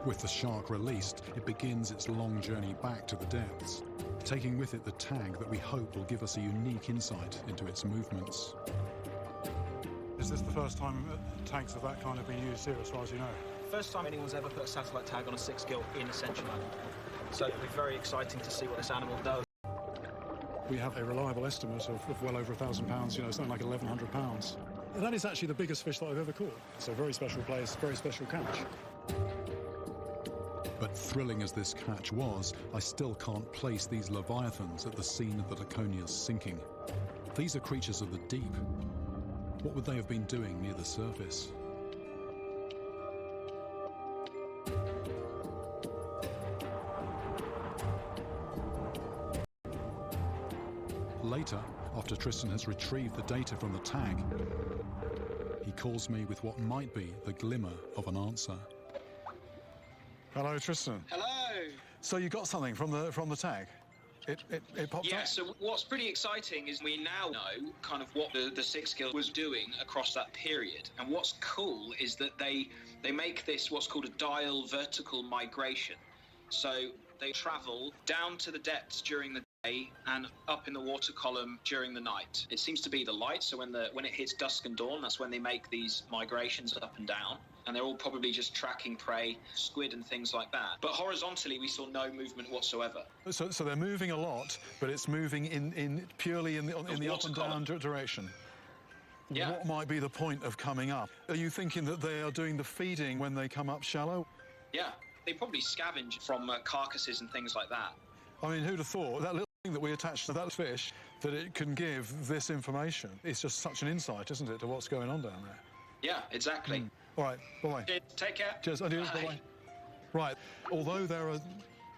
With the shark released, it begins its long journey back to the depths, taking with it the tag that we hope will give us a unique insight into its movements. Is this the first time tags of that kind have been used here, as far as you know? First time anyone's ever put a satellite tag on a 6-gill in Ascension Island. So it'll be very exciting to see what this animal does. We have a reliable estimate of well over £1,000, you know, something like £1,100. That is actually the biggest fish that I've ever caught. It's a very special place, very special catch. But thrilling as this catch was, I still can't place these leviathans at the scene of the Laconia's sinking. These are creatures of the deep. What would they have been doing near the surface? Later, after Tristan has retrieved the data from the tag, he calls me with what might be the glimmer of an answer. Hello, Tristan. Hello. So you got something from the tag? It popped up? Yeah, so what's pretty exciting is we now know kind of what the six gill was doing across that period. And what's cool is that they make this what's called a diel vertical migration. So they travel down to the depths during the day and up in the water column during the night. It seems to be the light, so when it hits dusk and dawn, that's when they make these migrations up and down. And they're all probably just tracking prey, squid and things like that. But horizontally, we saw no movement whatsoever. So they're moving a lot, but it's moving in purely in the up and down direction. Yeah. What might be the point of coming up? Are you thinking that they are doing the feeding when they come up shallow? Yeah, they probably scavenge from carcasses and things like that. I mean, who'd have thought that little thing that we attach to that fish, that it can give this information? It's just such an insight, isn't it, to what's going on down there? Yeah, exactly. All right, bye-bye. Take care. Cheers, adieu, bye-bye. Right, although there are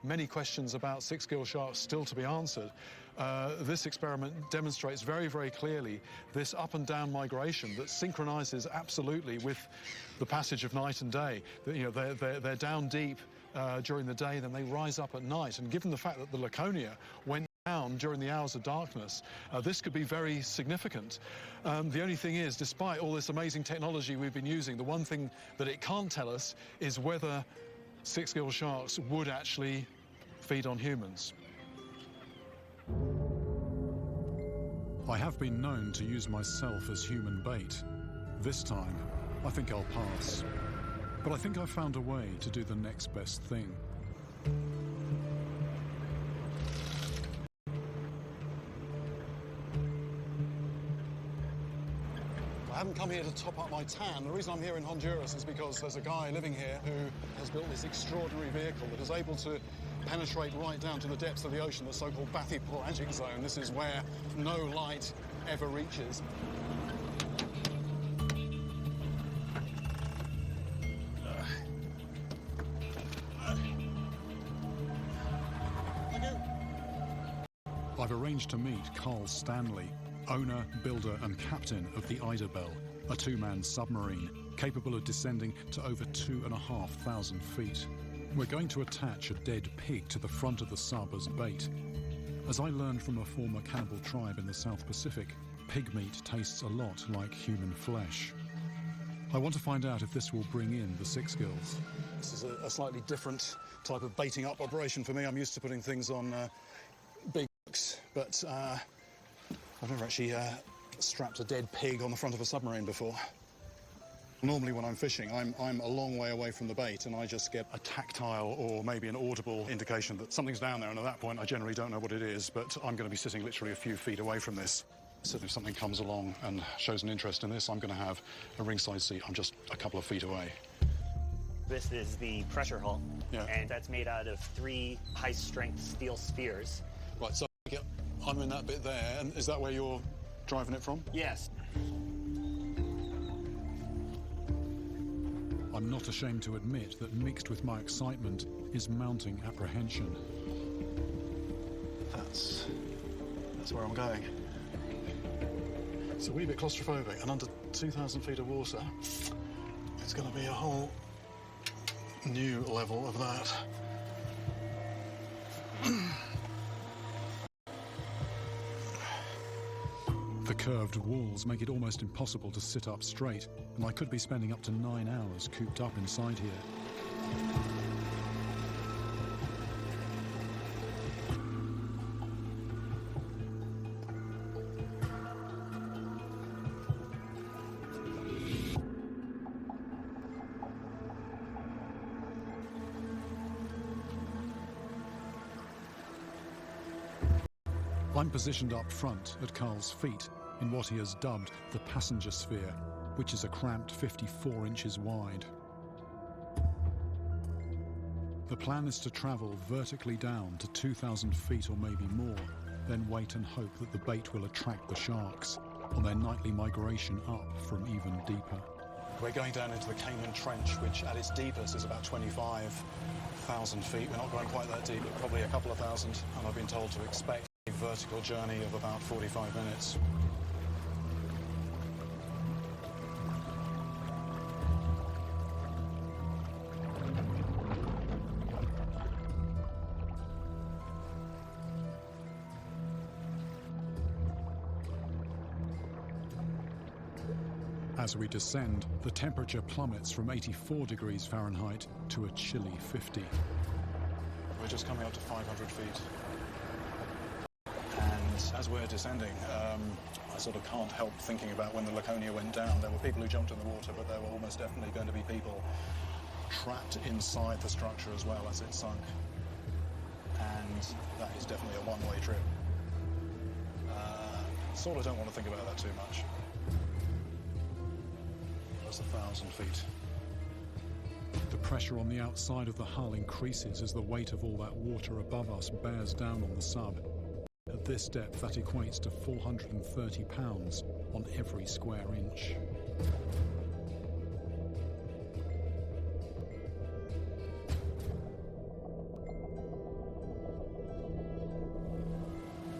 many questions about six-gill sharks still to be answered, this experiment demonstrates very, very clearly this up and down migration that synchronizes absolutely with the passage of night and day. You know, they're down deep during the day, then they rise up at night. And given the fact that the Laconia went down during the hours of darkness, this could be very significant. The only thing is, despite all this amazing technology we've been using, the one thing that it can't tell us is whether six-gill sharks would actually feed on humans. I have been known to use myself as human bait. This time, I think I'll pass. But I think I've found a way to do the next best thing. I haven't come here to top up my tan. The reason I'm here in Honduras is because there's a guy living here who has built this extraordinary vehicle that is able to penetrate right down to the depths of the ocean, the so-called bathypelagic zone. This is where no light ever reaches. I've arranged to meet Carl Stanley, owner, builder and captain of the Idabel, a two-man submarine capable of descending to over 2,500 feet. We're going to attach a dead pig to the front of the sub as bait. As I learned from a former cannibal tribe in the South Pacific, pig meat tastes a lot like human flesh. I want to find out if this will bring in the six gills. This is a slightly different type of baiting up operation for me. I'm used to putting things on big hooks, but I've never actually strapped a dead pig on the front of a submarine before. Normally when I'm fishing, I'm a long way away from the bait and I just get a tactile or maybe an audible indication that something's down there, and at that point I generally don't know what it is, but I'm going to be sitting literally a few feet away from this. So if something comes along and shows an interest in this, I'm going to have a ringside seat. I'm just a couple of feet away. This is the pressure hull, and that's made out of 3 high-strength steel spheres. Right, so I'm in that bit there, and is that where you're driving it from? Yes. I'm not ashamed to admit that mixed with my excitement is mounting apprehension. That's where I'm going. It's a wee bit claustrophobic, and under 2,000 feet of water, it's going to be a whole new level of that. The curved walls make it almost impossible to sit up straight, and I could be spending up to 9 hours cooped up inside here. I'm positioned up front at Carl's feet in what he has dubbed the passenger sphere, which is a cramped 54 inches wide. The plan is to travel vertically down to 2,000 feet or maybe more, then wait and hope that the bait will attract the sharks on their nightly migration up from even deeper. We're going down into the Cayman Trench, which at its deepest is about 25,000 feet. We're not going quite that deep, but probably a couple of thousand, and I've been told to expect a vertical journey of about 45 minutes. As we descend, the temperature plummets from 84 degrees Fahrenheit to a chilly 50. We're just coming up to 500 feet. And as we're descending, I sort of can't help thinking about when the Laconia went down. There were people who jumped in the water, but there were almost definitely going to be people trapped inside the structure as well as it sunk. And that is definitely a one-way trip. Sort of don't want to think about that too much. Plus 1,000 feet. The pressure on the outside of the hull increases as the weight of all that water above us bears down on the sub. At this depth, that equates to 430 pounds on every square inch.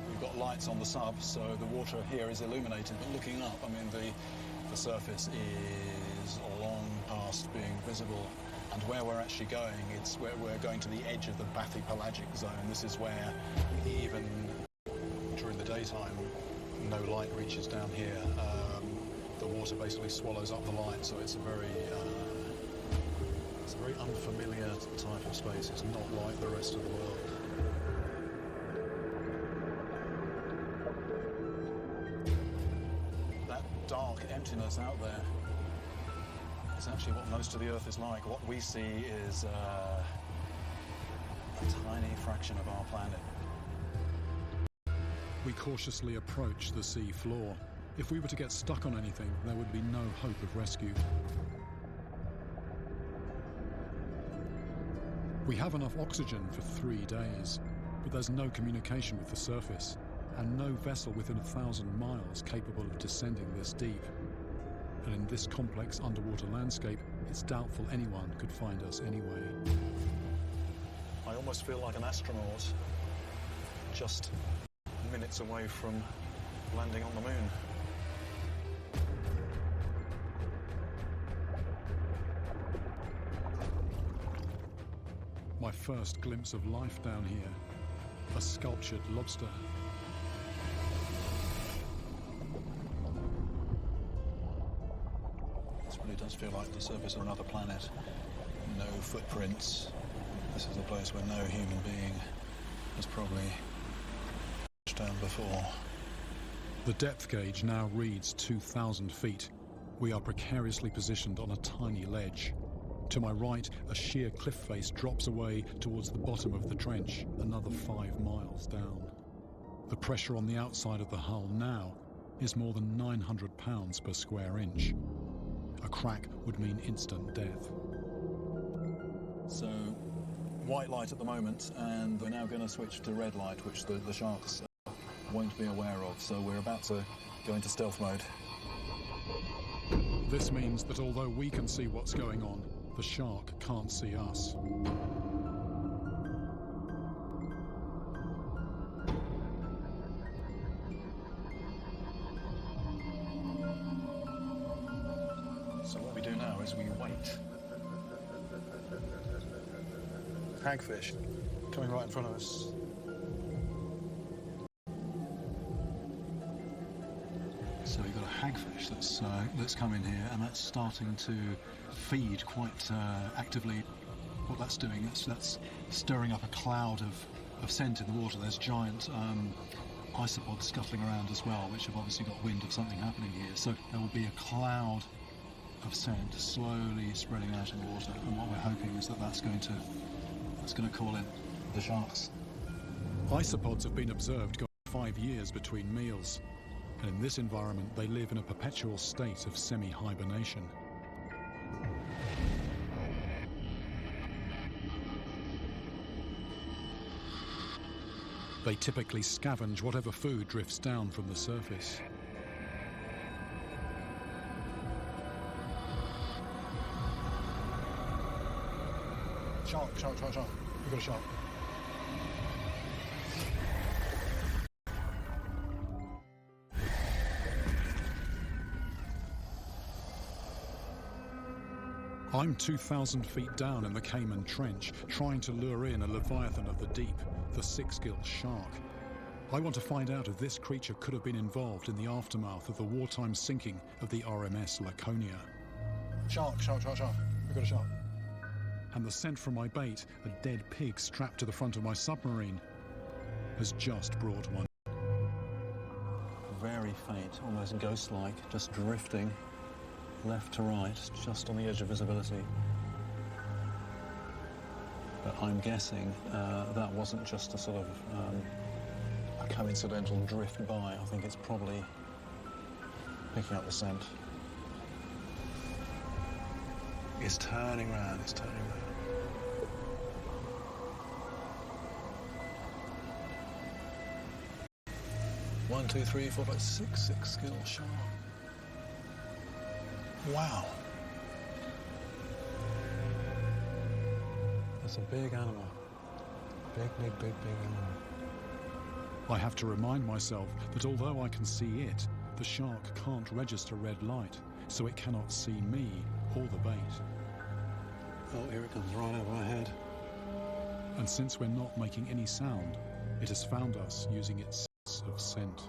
We've got lights on the sub, so the water here is illuminated, but looking up, I mean, the surface is long past being visible, and where we're actually going, it's where we're going to the edge of the bathypelagic zone. This is where even during the daytime no light reaches down here. The water basically swallows up the light, so it's a very unfamiliar type of space. It's not like the rest of the world. Dark emptiness out there is actually what most of the Earth is like. What we see is a tiny fraction of our planet. We cautiously approach the sea floor. If we were to get stuck on anything, there would be no hope of rescue. We have enough oxygen for 3 days, but there's no communication with the surface, and no vessel within 1,000 miles capable of descending this deep. And in this complex underwater landscape, it's doubtful anyone could find us anyway. I almost feel like an astronaut, just minutes away from landing on the moon. My first glimpse of life down here, a sculptured lobster. It does feel like the surface of another planet. No footprints. This is a place where no human being has probably touched down before. The depth gauge now reads 2,000 feet. We are precariously positioned on a tiny ledge. To my right, a sheer cliff face drops away towards the bottom of the trench, another 5 miles down. The pressure on the outside of the hull now is more than 900 pounds per square inch. A crack would mean instant death. So, white light at the moment, and we're now going to switch to red light, which the sharks won't be aware of. So we're about to go into stealth mode. This means that although we can see what's going on, the shark can't see us. So what we do now is we wait. Hagfish coming right in front of us. So we've got a hagfish that's come in here, and that's starting to feed quite actively. What that's doing, that's stirring up a cloud of scent in the water. There's giant isopods scuttling around as well, which have obviously got wind of something happening here. So there will be a cloud of scent slowly spreading out in the water, and what we're hoping is that that's going to call in the sharks. Isopods have been observed going 5 years between meals, and in this environment they live in a perpetual state of semi-hibernation. They typically scavenge whatever food drifts down from the surface. Shark, shark, shark, shark. We've got a shark. I'm 2,000 feet down in the Cayman Trench, trying to lure in a leviathan of the deep, the six-gilled shark. I want to find out if this creature could have been involved in the aftermath of the wartime sinking of the RMS Laconia. Shark, shark, shark, shark. We've got a shark. And the scent from my bait, a dead pig strapped to the front of my submarine, has just brought one. Very faint, almost ghost-like, just drifting left to right, just on the edge of visibility. But I'm guessing that wasn't just a sort of a coincidental drift by. I think it's probably picking up the scent. It's turning round, it's turning round. One, two, three, four, five, six gill shark. Wow. That's a big animal. Big animal. I have to remind myself that although I can see it, the shark can't register red light, so it cannot see me or the bait. Oh, here it comes right over our head. And since we're not making any sound, it has found us using its sense of scent.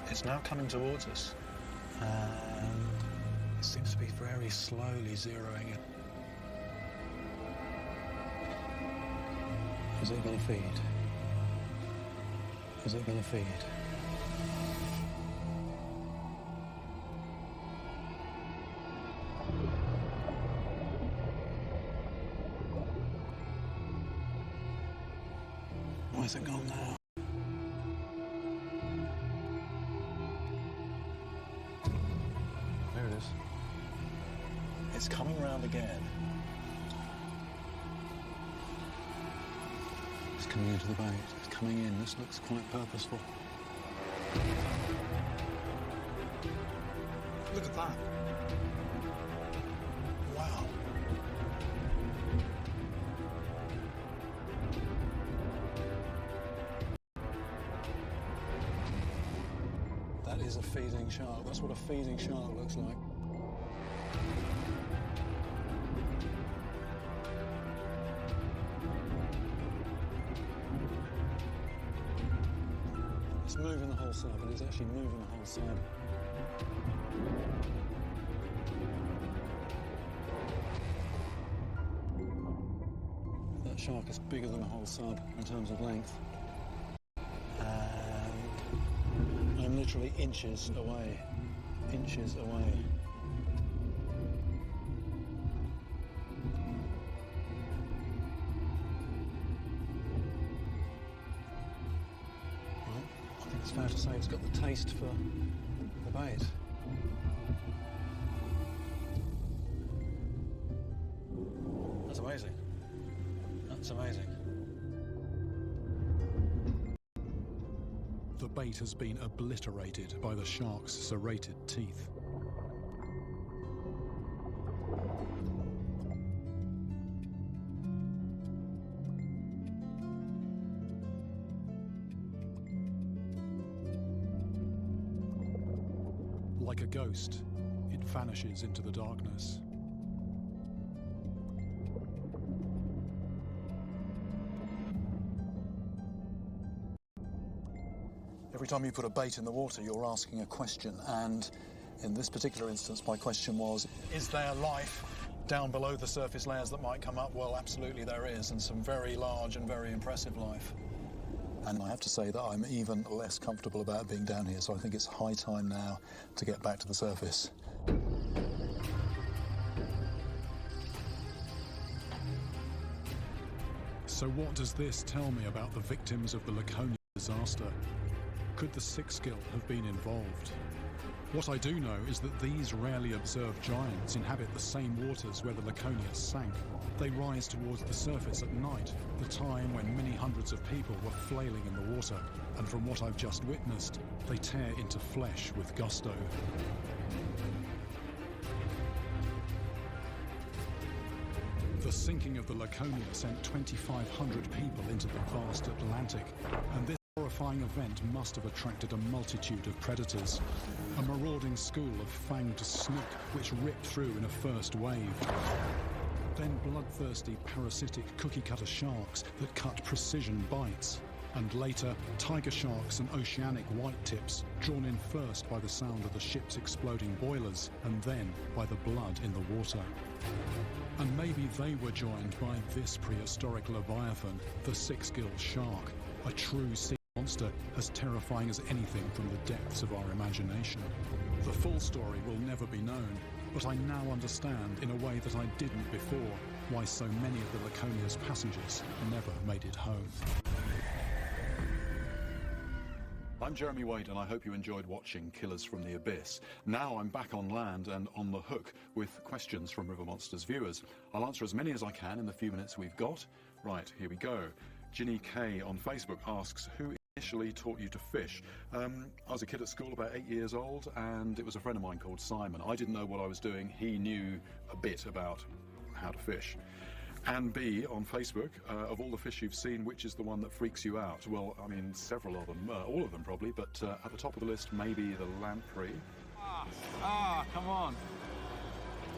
It's now coming towards us, and it seems to be very slowly zeroing in. Is it going to feed? Is it going to feed? Where's it gone now? There it is. It's coming round again. It's coming into the bait. It's coming in. This looks quite purposeful. Look at that. Wow. That is a feeding shark. That's what a feeding shark looks like. It's moving the whole sub, and it's actually moving the whole sub. That shark is bigger than a whole sub in terms of length. And I'm literally inches away. Inches away. It's fair to say it's got the taste for the bait. That's amazing. That's amazing. The bait has been obliterated by the shark's serrated teeth. Like a ghost, it vanishes into the darkness. Every time you put a bait in the water, you're asking a question, and in this particular instance, my question was, is there life down below the surface layers that might come up? Well, absolutely there is, and some very large and very impressive life. And I have to say that I'm even less comfortable about being down here, so I think it's high time now to get back to the surface. So what does this tell me about the victims of the Laconia disaster. Could the Six Gill have been involved? What I do know is that these rarely observed giants inhabit the same waters where the Laconia sank. They rise towards the surface at night, the time when many hundreds of people were flailing in the water, and from what I've just witnessed, they tear into flesh with gusto. The sinking of the Laconia sent 2,500 people into the vast Atlantic, and this horrifying event must have attracted a multitude of predators. A marauding school of fanged snook which ripped through in a first wave. Then bloodthirsty parasitic cookie-cutter sharks that cut precision bites. And later, tiger sharks and oceanic white-tips, drawn in first by the sound of the ship's exploding boilers, and then by the blood in the water. And maybe they were joined by this prehistoric leviathan, the six-gill shark, a true sea monster as terrifying as anything from the depths of our imagination. The full story will never be known, but I now understand, in a way that I didn't before, why so many of the Laconia's passengers never made it home. I'm Jeremy Wade, and I hope you enjoyed watching Killers from the Abyss. Now I'm back on land and on the hook with questions from River Monsters viewers. I'll answer as many as I can in the few minutes we've got. Right, here we go. Ginny K on Facebook asks, who initially taught you to fish? I was a kid at school, about 8 years old, and it was a friend of mine called Simon. I didn't know what I was doing. He knew a bit about how to fish. Anne B on Facebook, of all the fish you've seen, which is the one that freaks you out? Well, I mean, several of them, all of them probably, but at the top of the list, maybe the lamprey. Come on.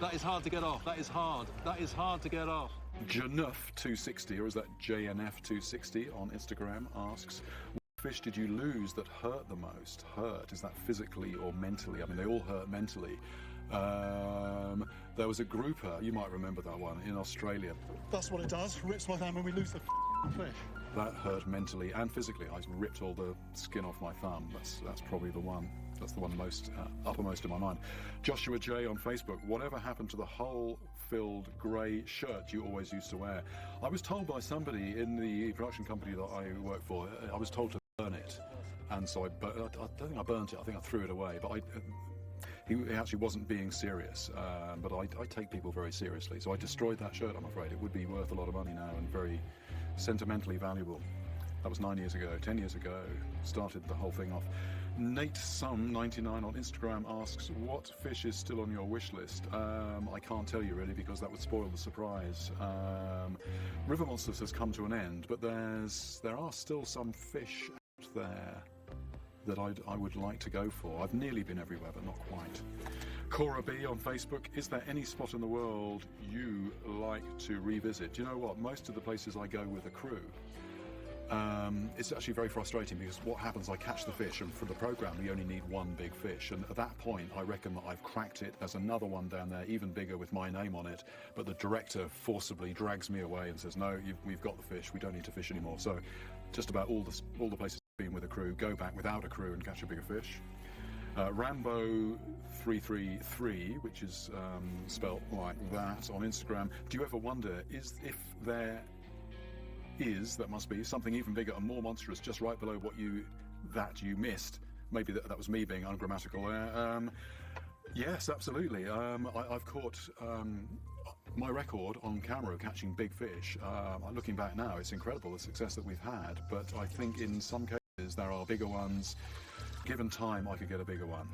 That is hard to get off. That is hard. That is hard to get off. Januf260, or is that JNF260 on Instagram, asks, what fish did you lose that hurt the most? Hurt, is that physically or mentally? I mean, they all hurt mentally. There was a grouper, you might remember that one, in Australia. That's what it does. Rips my thumb when we lose the fish. That hurt mentally and physically. I ripped all the skin off my thumb. That's probably the one. That's the one most uppermost in my mind. Joshua J on Facebook, whatever happened to the hole-filled grey shirt you always used to wear? I was told by somebody in the production company that I work for, I was told to burn it. And so I don't think I burnt it, I think I threw it away. But he actually wasn't being serious, but I take people very seriously. So I destroyed that shirt, I'm afraid. It would be worth a lot of money now and very sentimentally valuable. That was 9 years ago, 10 years ago, started the whole thing off. Nate Sum99 on Instagram asks, what fish is still on your wish list? I can't tell you really, because that would spoil the surprise. River Monsters has come to an end, but there are still some fish out there that I would like to go for. I've nearly been everywhere, but not quite. Cora B on Facebook, is there any spot in the world you like to revisit? Do you know what? Most of the places I go with a crew, it's actually very frustrating, because what happens, I catch the fish, and for the programme we only need one big fish, and at that point I reckon that I've cracked it. There's another one down there, even bigger, with my name on it, but the director forcibly drags me away and says, no, we've got the fish, we don't need to fish anymore. So just about all the places I've been with a crew, go back without a crew and catch a bigger fish. Rambo333, which is spelt like that on Instagram, do you ever wonder if there is, that must be, something even bigger and more monstrous just right below what you missed? Maybe that was me being ungrammatical there. Yes, absolutely. I've caught my record on camera catching big fish. Looking back now, it's incredible the success that we've had, but I think in some cases there are bigger ones. Given time, I could get a bigger one.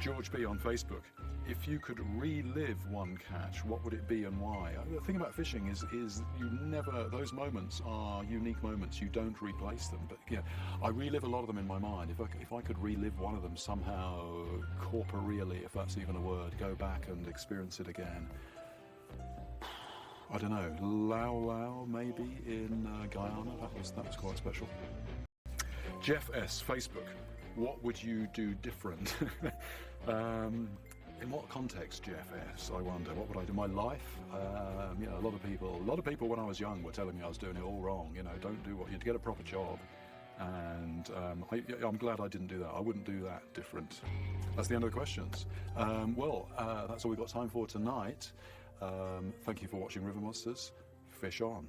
George B on Facebook, if you could relive one catch, what would it be and why? The thing about fishing is you never, those moments are unique moments, you don't replace them. But yeah, I relive a lot of them in my mind. If I could relive one of them somehow, corporeally, if that's even a word, go back and experience it again. I don't know, Lau Lau maybe in Guyana, that was quite special. Jeff S, Facebook, what would you do different? In what context, Jeff S, I wonder? What would I do? My life? You know, a lot of people when I was young were telling me I was doing it all wrong. You know, don't do what you get a proper job. And I'm glad I didn't do that. I wouldn't do that different. That's the end of the questions. That's all we've got time for tonight. Thank you for watching River Monsters. Fish on.